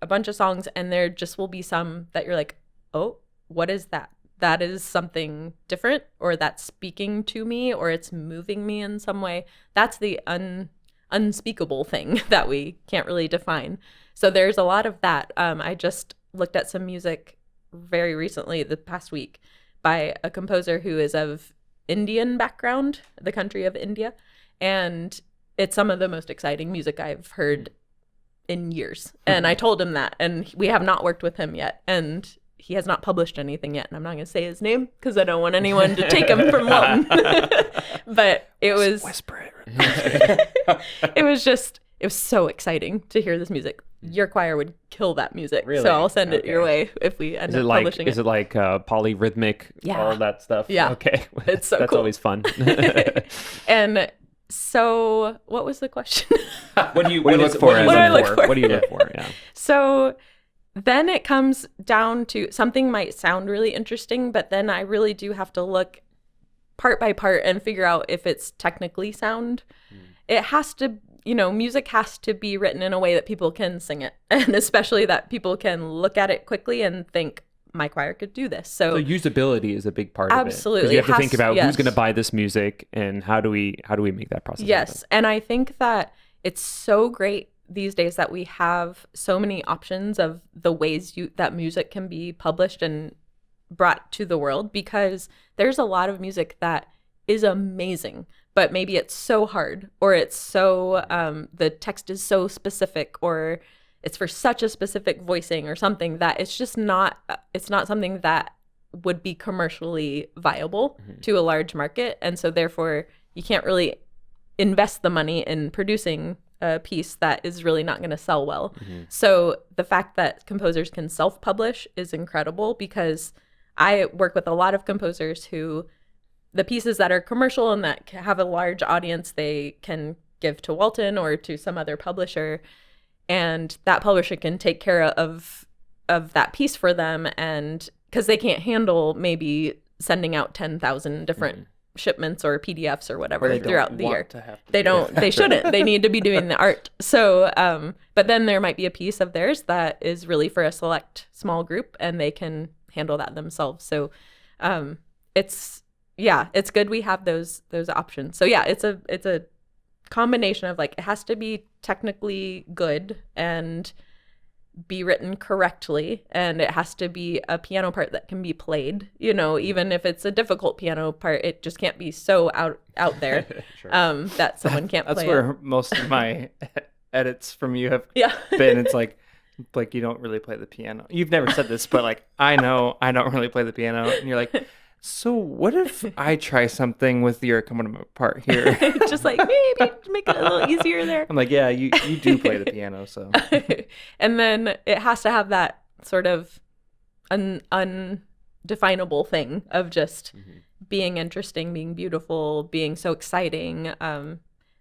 a bunch of songs and there just will be some that you're like, oh, what is that? That is something different, or that's speaking to me, or it's moving me in some way. That's the unspeakable thing that we can't really define. So there's a lot of that. I just looked at some music very recently, the past week, by a composer who is of Indian background, the country of India. And it's some of the most exciting music I've heard in years. And I told him that, and we have not worked with him yet. And he has not published anything yet, and I'm not going to say his name because I don't want anyone to take him from Walton. But it was whisper it. it was so exciting to hear this music. Your choir would kill that music, really? So I'll send it your way if we end up publishing it. Is it like polyrhythmic? Yeah, all that stuff. Yeah, okay, it's so that's cool. always fun. And so, what was the question? What do you look for? What do you look for? Yeah. So then it comes down to, something might sound really interesting, but then I really do have to look part by part and figure out if it's technically sound. It has to, music has to be written in a way that people can sing it, and especially that people can look at it quickly and think, my choir could do this. So usability is a big part of it. Absolutely. You have to think about yes. who's going to buy this music and how do we make that process Yes. happen. And I think that it's so great these days that we have so many options of the ways that music can be published and brought to the world, because there's a lot of music that is amazing, but maybe it's so hard, or it's so the text is so specific, or it's for such a specific voicing or something that it's not something that would be commercially viable to a large market. And so therefore you can't really invest the money in producing a piece that is really not going to sell well. So the fact that composers can self-publish is incredible, because I work with a lot of composers who the pieces that are commercial and that have a large audience, they can give to Walton or to some other publisher, and that publisher can take care of that piece for them, and because they can't handle maybe sending out 10,000 different shipments or PDFs or whatever throughout the year. They shouldn't. They need to be doing the art. So, but then there might be a piece of theirs that is really for a select small group, and they can handle that themselves. So, it's good we have those options. So yeah, it's a combination of like, it has to be technically good and be written correctly, and it has to be a piano part that can be played, even if it's a difficult piano part, it just can't be so out there that someone can't play That's where most of my edits from you have Yeah. been. It's like you don't really play the piano. You've never said this, but like, I know I don't really play the piano, and you're like, so what if I try something with your accompaniment part here? Just like, maybe make it a little easier there. I'm like, yeah, you do play the piano, so. And then it has to have that sort of undefinable thing of just being interesting, being beautiful, being so exciting.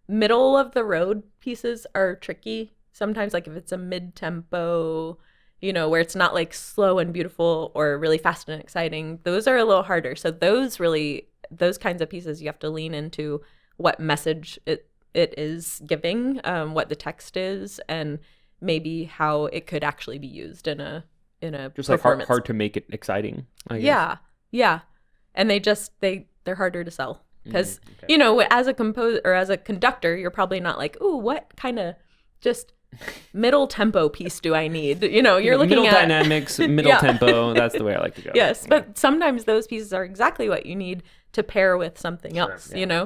Middle of the road pieces are tricky sometimes, like if it's a mid-tempo, where it's not like slow and beautiful or really fast and exciting, those are a little harder. So those kinds of pieces, you have to lean into what message it is giving, what the text is, and maybe how it could actually be used in a just like performance. hard to make it exciting, I guess. Yeah. And they're harder to sell, because okay. As a composer or as a conductor, you're probably not like, ooh, what kind of just middle tempo piece do I need? You're looking middle at dynamics, middle tempo. That's the way I like to go. Yes, but sometimes those pieces are exactly what you need to pair with something else. Yeah.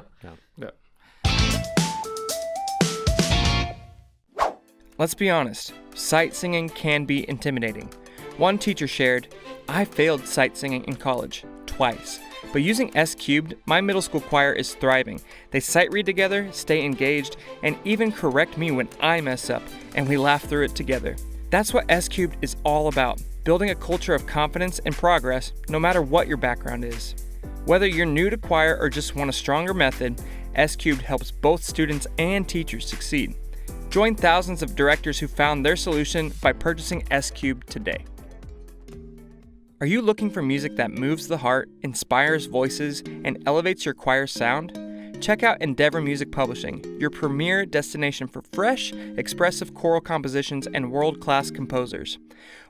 Let's be honest, sight singing can be intimidating. One teacher shared, I failed sight singing in college, twice. But using S-Cubed, my middle school choir is thriving. They sight read together, stay engaged, and even correct me when I mess up, and we laugh through it together. That's what S-Cubed is all about, building a culture of confidence and progress, no matter what your background is. Whether you're new to choir or just want a stronger method, S-Cubed helps both students and teachers succeed. Join thousands of directors who found their solution by purchasing S-Cubed today. Are you looking for music that moves the heart, inspires voices, and elevates your choir's sound? Check out Endeavor Music Publishing, your premier destination for fresh, expressive choral compositions and world-class composers.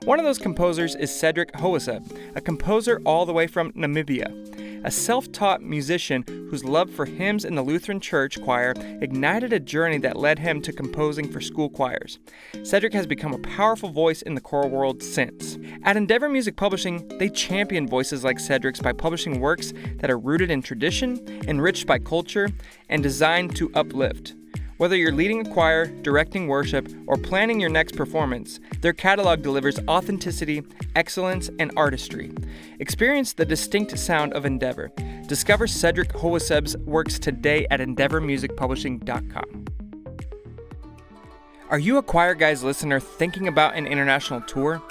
One of those composers is Cedric Hoeseb, a composer all the way from Namibia. A self-taught musician whose love for hymns in the Lutheran Church choir ignited a journey that led him to composing for school choirs. Cedric has become a powerful voice in the choral world since. At Endeavor Music Publishing, they champion voices like Cedric's by publishing works that are rooted in tradition, enriched by culture, and designed to uplift. Whether you're leading a choir, directing worship, or planning your next performance, their catalog delivers authenticity, excellence, and artistry. Experience the distinct sound of Endeavor. Discover Cedric Hoeseb's works today at EndeavorMusicPublishing.com. Are you a Choir Guys listener thinking about an international tour?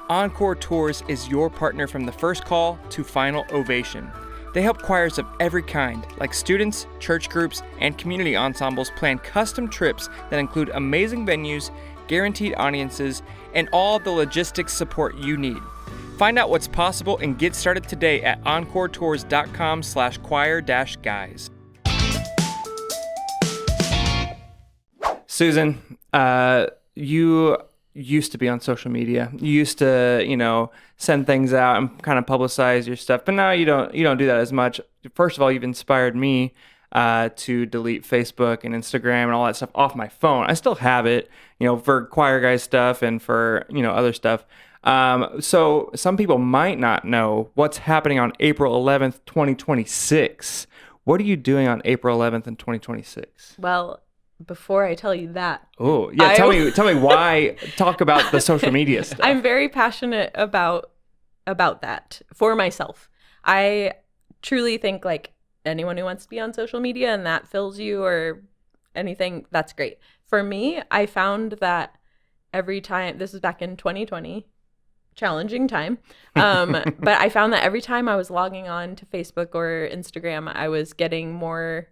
Encore Tours is your partner from the first call to final ovation. They help choirs of every kind, like students, church groups, and community ensembles plan custom trips that include amazing venues, guaranteed audiences, and all the logistics support you need. Find out what's possible and get started today at EncoreTours.com/choir-guys. Susan, you used to be on social media. You used to, send things out and kind of publicize your stuff, but now you don't do that as much. First of all, you've inspired me to delete Facebook and Instagram and all that stuff off my phone. I still have it, for Choir Guys stuff and for, other stuff. So some people might not know what's happening on April 11th, 2026. What are you doing on April 11th in 2026? Well, before I tell you that. Oh, yeah. Tell me why. Talk about the social media stuff. I'm very passionate about that for myself. I truly think like anyone who wants to be on social media and that fills you or anything, that's great. For me, I found that every time, this was back in 2020, challenging time. But I found that every time I was logging on to Facebook or Instagram, I was getting more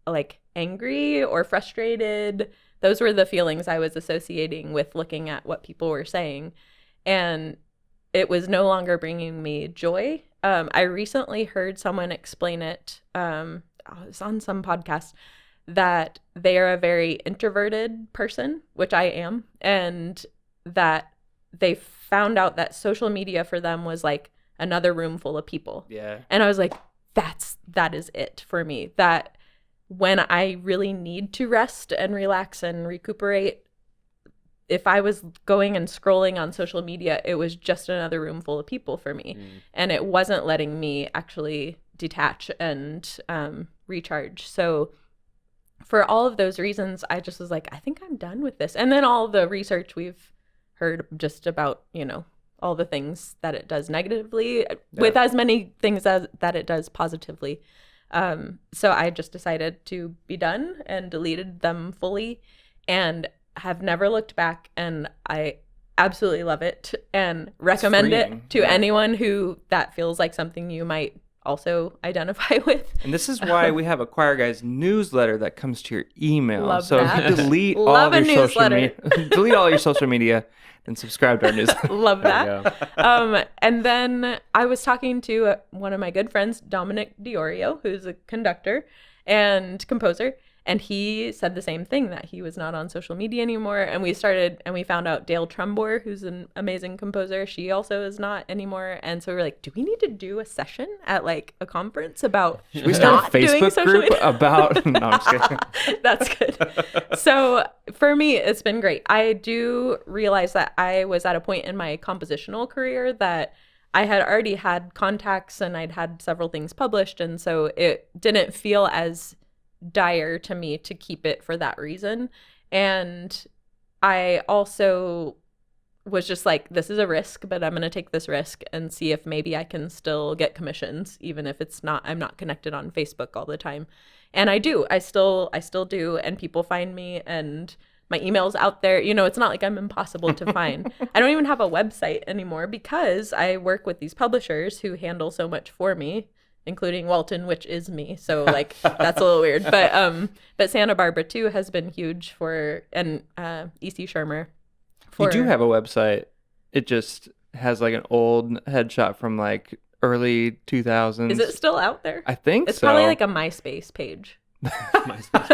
like angry or frustrated. Those were the feelings I was associating with looking at what people were saying. And it was no longer bringing me joy. I recently heard someone explain it, it was on some podcast, that they are a very introverted person, which I am, and that they found out that social media for them was like another room full of people. Yeah. And I was like, that is it for me. That when I really need to rest and relax and recuperate, if I was going and scrolling on social media, it was just another room full of people for me. And it wasn't letting me actually detach and recharge. So for all of those reasons, I just was like, I think I'm done with this. And then all the research we've heard just about, all the things that it does negatively with as many things as that it does positively. So I just decided to be done and deleted them fully and have never looked back. And I absolutely love it and recommend it to anyone who that feels like something you might also identify with. And this is why we have a Choir Guys newsletter that comes to your email. Love so that. if you delete Love all of a your social newsletter. media, delete all your social media, and subscribe to our newsletter. Love that. And then I was talking to one of my good friends, Dominic Diorio, who's a conductor and composer, and he said the same thing, that he was not on social media anymore. And we found out Dale Trumbore, who's an amazing composer, she also is not anymore. And so we were like, do we need to do a session at like a conference about Should we start a Facebook group about... No, I'm just kidding. That's good. So for me, it's been great. I do realize that I was at a point in my compositional career that I had already had contacts and I'd had several things published. And so it didn't feel as dire to me to keep it for that reason. And I also was just like, this is a risk, but I'm going to take this risk and see if maybe I can still get commissions, even if I'm not connected on Facebook all the time. And I still do. And people find me and my email's out there. It's not like I'm impossible to find. I don't even have a website anymore because I work with these publishers who handle so much for me, including Walton, which is me. So like that's a little weird. But Santa Barbara too has been huge and E.C. Shermer. You do have a website. It just has like an old headshot from like early 2000s. Is it still out there? I think it's so. Probably like a MySpace page. MySpace page.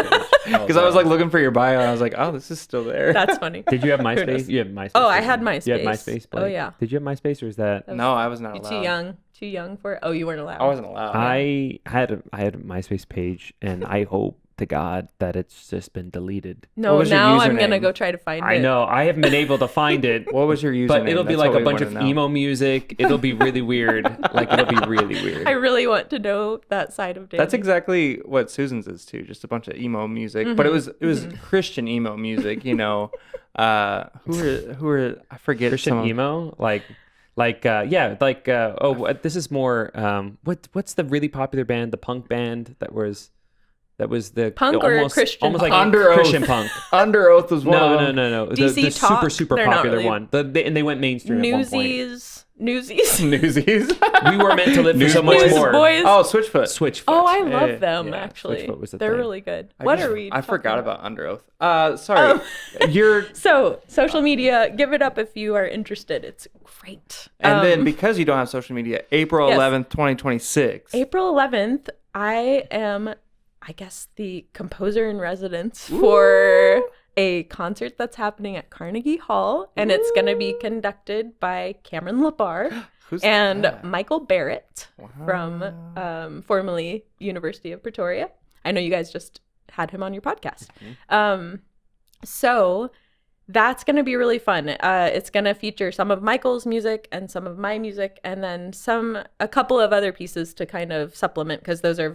Because I was like looking for your bio and I was like, oh, this is still there. That's funny. Did you have MySpace? You had MySpace. Oh, I had MySpace. You had MySpace. Blake? Oh, yeah. Did you have MySpace or is that? No, I was not allowed. Too young for it? Oh, you weren't allowed. I wasn't allowed. I had a MySpace page and I hope to God that it's just been deleted. No, now I'm going to go try to find it. I know. I haven't been able to find it. What was your username? But it'll be That's like what a we bunch wanna of know. emo music. It'll be really weird. It'll be really weird. I really want to know that side of Danny. That's exactly what Susan's is too. Just a bunch of emo music, but it was Christian emo music. Who are I forget Christian emo this is more what's the really popular band, the punk band that was the punk or Christian almost like Under Oath. Christian punk. Under Oath was one of them. No. DC the Talk, super they're not popular really... one. And they went mainstream at one point. Newsies. Newsies. Newsies. We were meant to live for so much Newsboys. more. Oh, Switchfoot. Switchfoot. Oh, I love them, Yeah, actually. Switchfoot was the They're thing. really good. I What are we I forgot talking about Under Oath. Sorry. You're So, social media, give it up if you are interested. It's great. and then because you don't have social media, April Yes. 11th, 2026. April 11th, I am, I guess, the composer in residence for a concert that's happening at Carnegie Hall, and it's going to be conducted by Cameron LaBarr Who's and that? Michael Barrett from formerly University of Pretoria. I know you guys just had him on your podcast. So that's going to be really fun. It's going to feature some of Michael's music and some of my music, and then a couple of other pieces to kind of supplement, because those are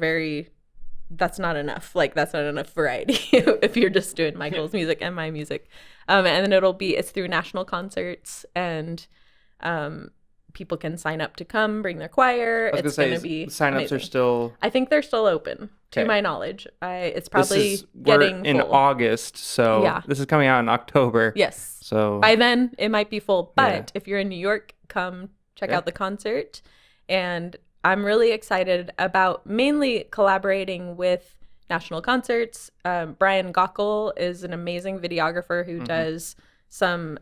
that's not enough. Like, that's not enough variety if you're just doing Michael's music and my music. And then it's through national concerts, and people can sign up to come, bring their choir. I was It's gonna going to say be signups amazing. are still I think they're still open, to Okay. my knowledge. It's probably we're getting in full. August, so Yeah. this is coming out in October. Yes. So By then, it might be full. But Yeah. if you're in New York, come check Yeah. out the concert. And I'm really excited about mainly collaborating with national concerts. Brian Gockel is an amazing videographer who does some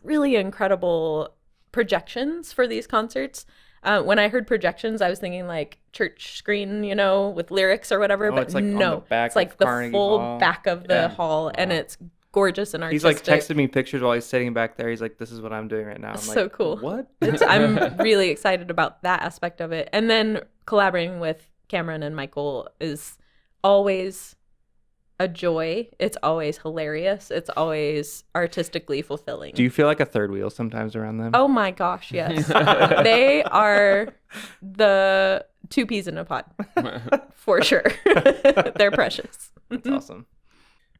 really incredible projections for these concerts. When I heard projections, I was thinking like church screen, with lyrics or whatever. Oh, but it's like on no, the back it's like of the Carnegie full Hall. back of the Yeah. hall, and it's gorgeous and he's artistic. like texted me pictures while he's sitting back there. He's like, "This is what I'm doing right now." I'm So like, cool. What? I'm really excited about that aspect of it. And then collaborating with Cameron and Michael is always a joy. It's always hilarious. It's always artistically fulfilling. Do you feel like a third wheel sometimes around them? Oh my gosh, yes. They are the two peas in a pod, for sure. They're precious. That's awesome.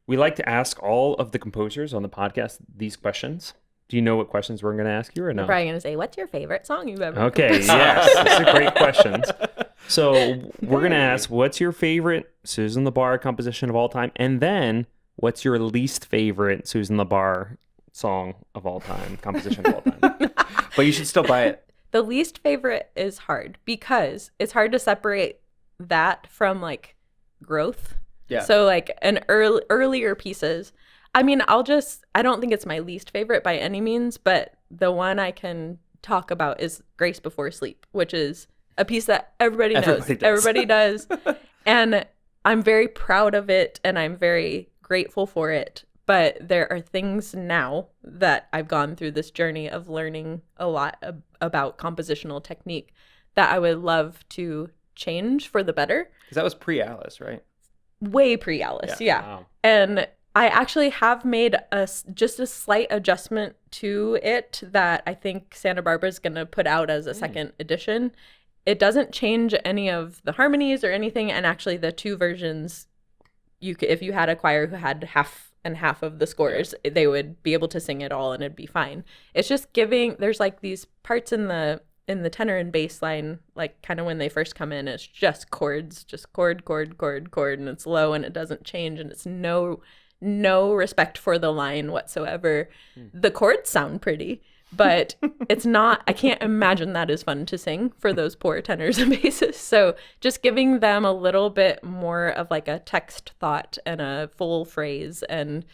We like to ask all of the composers on the podcast these questions. Do you know what questions we're going to ask you or no? I'm probably going to say, what's your favorite song you've ever Okay, yes. These are great questions. So we're going to ask, what's your favorite Susan LaBarr composition of all time? And then, what's your least favorite Susan LaBarr song of all time, composition of all time? But you should still buy it. The least favorite is hard because it's hard to separate that from like growth. Yeah. So like earlier pieces. I mean, I don't think it's my least favorite by any means, but the one I can talk about is Grace Before Sleep, which is a piece that everybody knows. Everybody does. Everybody does. And I'm very proud of it and I'm very grateful for it. But there are things now that I've gone through this journey of learning a lot about compositional technique that I would love to change for the better. Because that was pre-Alice, right? Way pre-Alice, yeah. Wow. And I actually have made just a slight adjustment to it that I think Santa Barbara is going to put out as a second edition. It doesn't change any of the harmonies or anything. And actually the two versions, if you had a choir who had half and half of the scores, they would be able to sing it all and it'd be fine. It's just there's like these parts in the tenor and bass line, like kind of when they first come in, it's just chords, just chord, and it's low and it doesn't change and it's no respect for the line whatsoever. The chords sound pretty, but it's not, I can't imagine that is fun to sing for those poor tenors and basses. So just giving them a little bit more of like a text thought and a full phrase and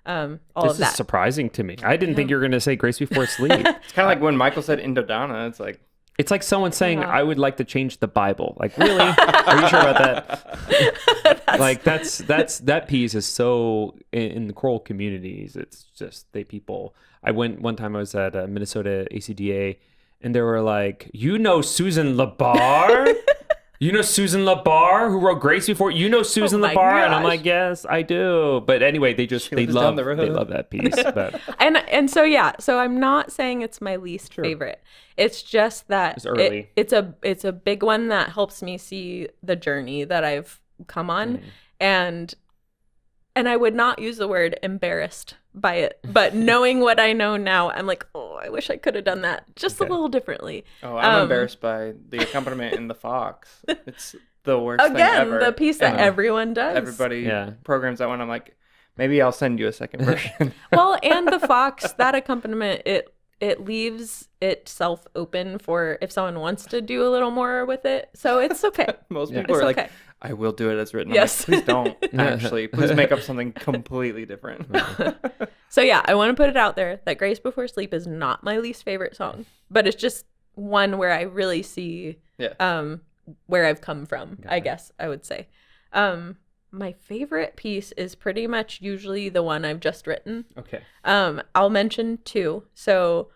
all This of that. is surprising to me. I didn't think you were going to say Grace Before Sleep. It's kind of like when Michael said Indodana. It's like, It's like someone saying, Yeah. I would like to change the Bible. Like, really? Are you sure about that? Like, that piece is so, in the choral communities, it's just, I went one time, I was at Minnesota ACDA, and they were like, Susan LaBarr? You know Susan LaBarr, who wrote Grace Before? You know Susan my LaBarr? And I'm gosh. like, yes, I do. But anyway, they lives down the road. love that piece. But And so so I'm not saying it's my least favorite. It's just that It's early. it's a big one that helps me see the journey that I've come on, and I would not use the word embarrassed by it, but knowing what I know now, I'm like, oh, I wish I could have done that just a little differently. oh, I'm embarrassed by the accompaniment in the Fox. It's the worst thing Again, ever. the piece that And everyone does. everybody Yeah. programs that one. I'm like, maybe I'll send you a second version. Well, and the Fox, that accompaniment, it leaves itself open for if someone wants to do a little more with it. So it's okay. Most Yeah. people It's are like, okay. I will do it as written. Yes. I'm like, please don't. Actually, please make up something completely different. So yeah, I want to put it out there that Grace Before Sleep is not my least favorite song, but it's just one where I really see where I've come from, I guess I would say. My favorite piece is pretty much usually the one I've just written. Okay. I'll mention two. So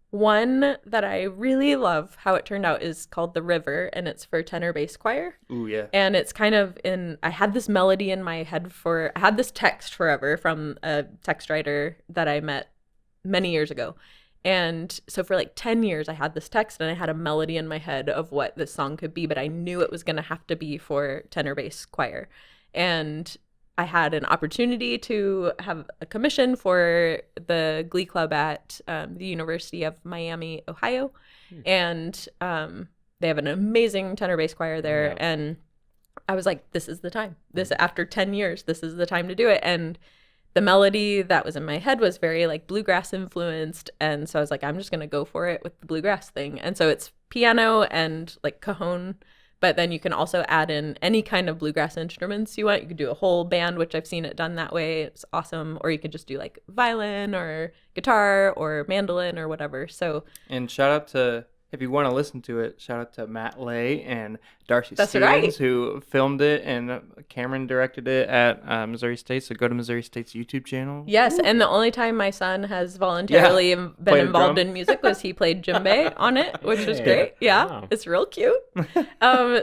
one that I really love how it turned out is called The River, and it's for tenor bass choir. Ooh, yeah. And it's kind of I had this melody in my head I had this text forever from a text writer that I met many years ago. And so for like 10 years, I had this text and I had a melody in my head of what this song could be, but I knew it was going to have to be for tenor bass choir. And I had an opportunity to have a commission for the Glee Club at the University of Miami, Ohio. And they have an amazing tenor bass choir there. Yeah. And I was like, this is the time. After 10 years, this is the time to do it. And the melody that was in my head was very like bluegrass influenced. And so I was like, I'm just going to go for it with the bluegrass thing. And so it's piano and like cajon, but then you can also add in any kind of bluegrass instruments you want. You could do a whole band, which I've seen it done that way. It's awesome. Or you could just do like violin or guitar or mandolin or whatever. So, And shout out to, if you want to listen to it, shout out to Matt Lay and Darcy That's Stevens, right. who filmed it, and Cameron directed it at Missouri State. So go to Missouri State's YouTube channel. yes. And the only time my son has voluntarily been Played a involved drum. in music was he played djembe on it, which was Hey. great. Yeah. Wow. It's real cute.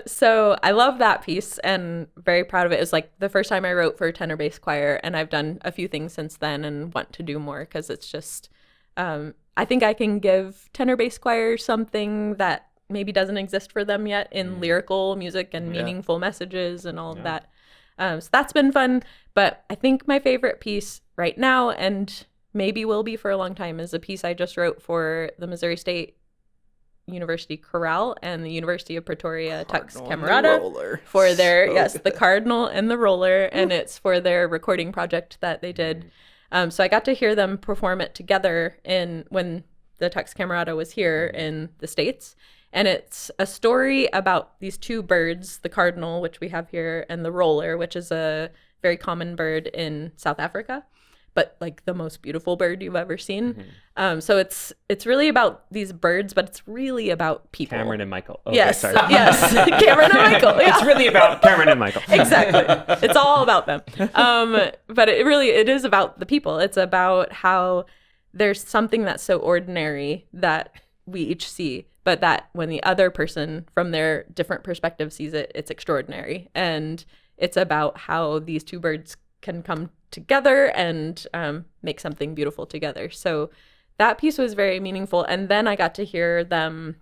So I love that piece and very proud of it. It was like the first time I wrote for tenor bass choir, and I've done a few things since then and want to do more because it's just, I think I can give tenor bass choir something that maybe doesn't exist for them yet in lyrical music and meaningful messages and all of that. So that's been fun. But I think my favorite piece right now, and maybe will be for a long time, is a piece I just wrote for the Missouri State University Choral and the University of Pretoria Tux Cardinal and the Camerata Roller. for their, So the Cardinal and the Roller, and it's for their recording project that they did. So I got to hear them perform it together when the Tux Camerata was here in the States. And it's a story about these two birds, the cardinal, which we have here, and the roller, which is a very common bird in South Africa, but like the most beautiful bird you've ever seen. So it's really about these birds, but it's really about people. Cameron and Michael. Okay, Yes, sorry. yes. Cameron and Michael. Yeah. It's really about Cameron and Michael. Exactly. It's all about them. But it is about the people. It's about how there's something that's so ordinary that we each see, but that when the other person from their different perspective sees it, it's extraordinary. And it's about how these two birds can come together and make something beautiful together. So that piece was very meaningful. And then I got to hear them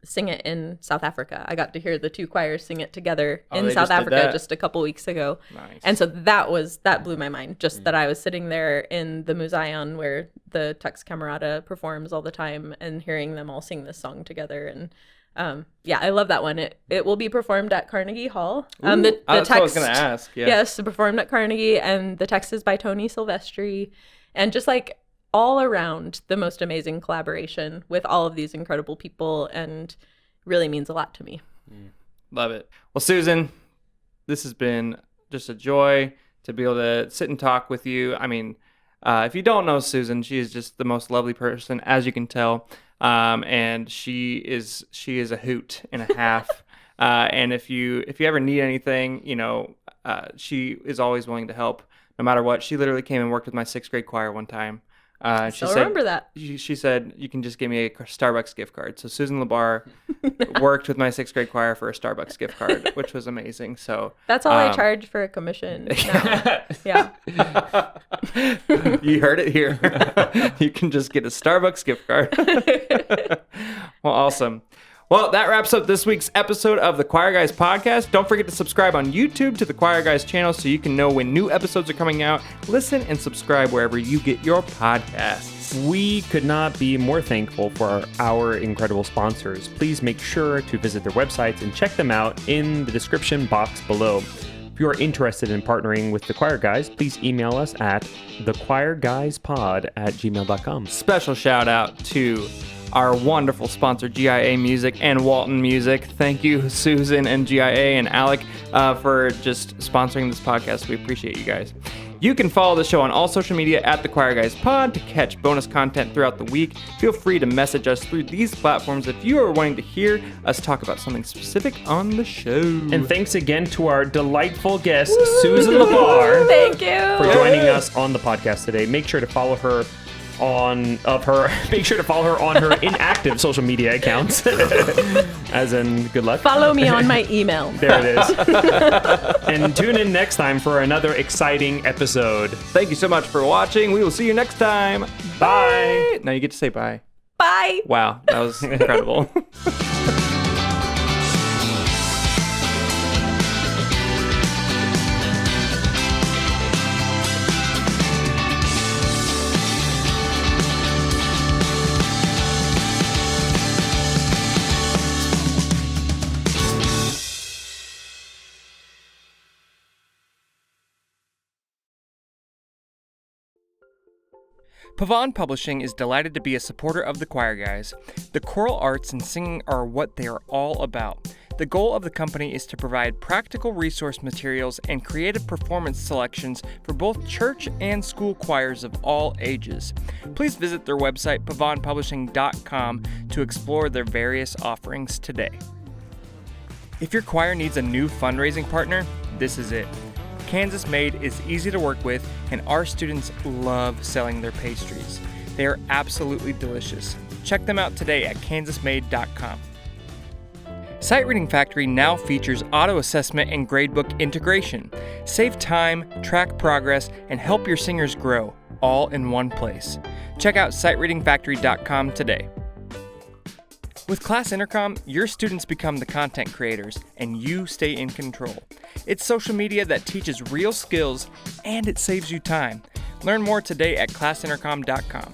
sing it in South Africa. I got to hear the two choirs sing it together in they South just did Africa that? just a couple weeks ago. Nice. And so that blew my mind, just that I was sitting there in the Museum where the Tux Camerata performs all the time and hearing them all sing this song together. And I love that one. It will be performed at Carnegie Hall. The that's text, what I was going to ask. Yeah. Yes, performed at Carnegie, and the text is by Tony Silvestri. And just like all around the most amazing collaboration with all of these incredible people, and really means a lot to me. Love it. Well, Susan, this has been just a joy to be able to sit and talk with you. I mean, if you don't know Susan, she is just the most lovely person, as you can tell. And she is a hoot and a half. And if you ever need anything, she is always willing to help no matter what. She literally came and worked with my 6th grade choir one time. She said, remember that. She said, you can just give me a Starbucks gift card. So Susan LaBarr worked with my 6th grade choir for a Starbucks gift card, which was amazing. So That's all I charge for a commission now. Yeah. You heard it here. You can just get a Starbucks gift card. Well, awesome. Well, that wraps up this week's episode of the Choir Guys podcast. Don't forget to subscribe on YouTube to the Choir Guys channel so you can know when new episodes are coming out. Listen and subscribe wherever you get your podcasts. We could not be more thankful for our incredible sponsors. Please make sure to visit their websites and check them out in the description box below. If you are interested in partnering with the Choir Guys, please email us at thechoirguyspod@gmail.com. Special shout out to our wonderful sponsor, GIA Music and Walton Music. Thank you, Susan and GIA and Alec, for just sponsoring this podcast. We appreciate you guys. You can follow the show on all social media at The Choir Guys Pod to catch bonus content throughout the week. Feel free to message us through these platforms if you are wanting to hear us talk about something specific on the show. And thanks again to our delightful guest, Susan LaBarr. Thank you. For joining us on the podcast today. Make sure to follow her on her inactive social media accounts. As in, good luck. Follow me on my email. There it is. And tune in next time for another exciting episode. Thank you so much for watching. We will see you next time. Bye. Now you get to say bye. Bye. Wow, that was incredible. Pavane Publishing is delighted to be a supporter of the Choir Guys. The choral arts and singing are what they are all about. The goal of the company is to provide practical resource materials and creative performance selections for both church and school choirs of all ages. Please visit their website, pavanepublishing.com, to explore their various offerings today. If your choir needs a new fundraising partner, this is it. Kansas Maid is easy to work with, and our students love selling their pastries. They are absolutely delicious. Check them out today at kansasmaid.com. Sight Reading Factory now features auto assessment and gradebook integration. Save time, track progress, and help your singers grow, all in one place. Check out sightreadingfactory.com today. With Class Intercom, your students become the content creators, and you stay in control. It's social media that teaches real skills, and it saves you time. Learn more today at classintercom.com.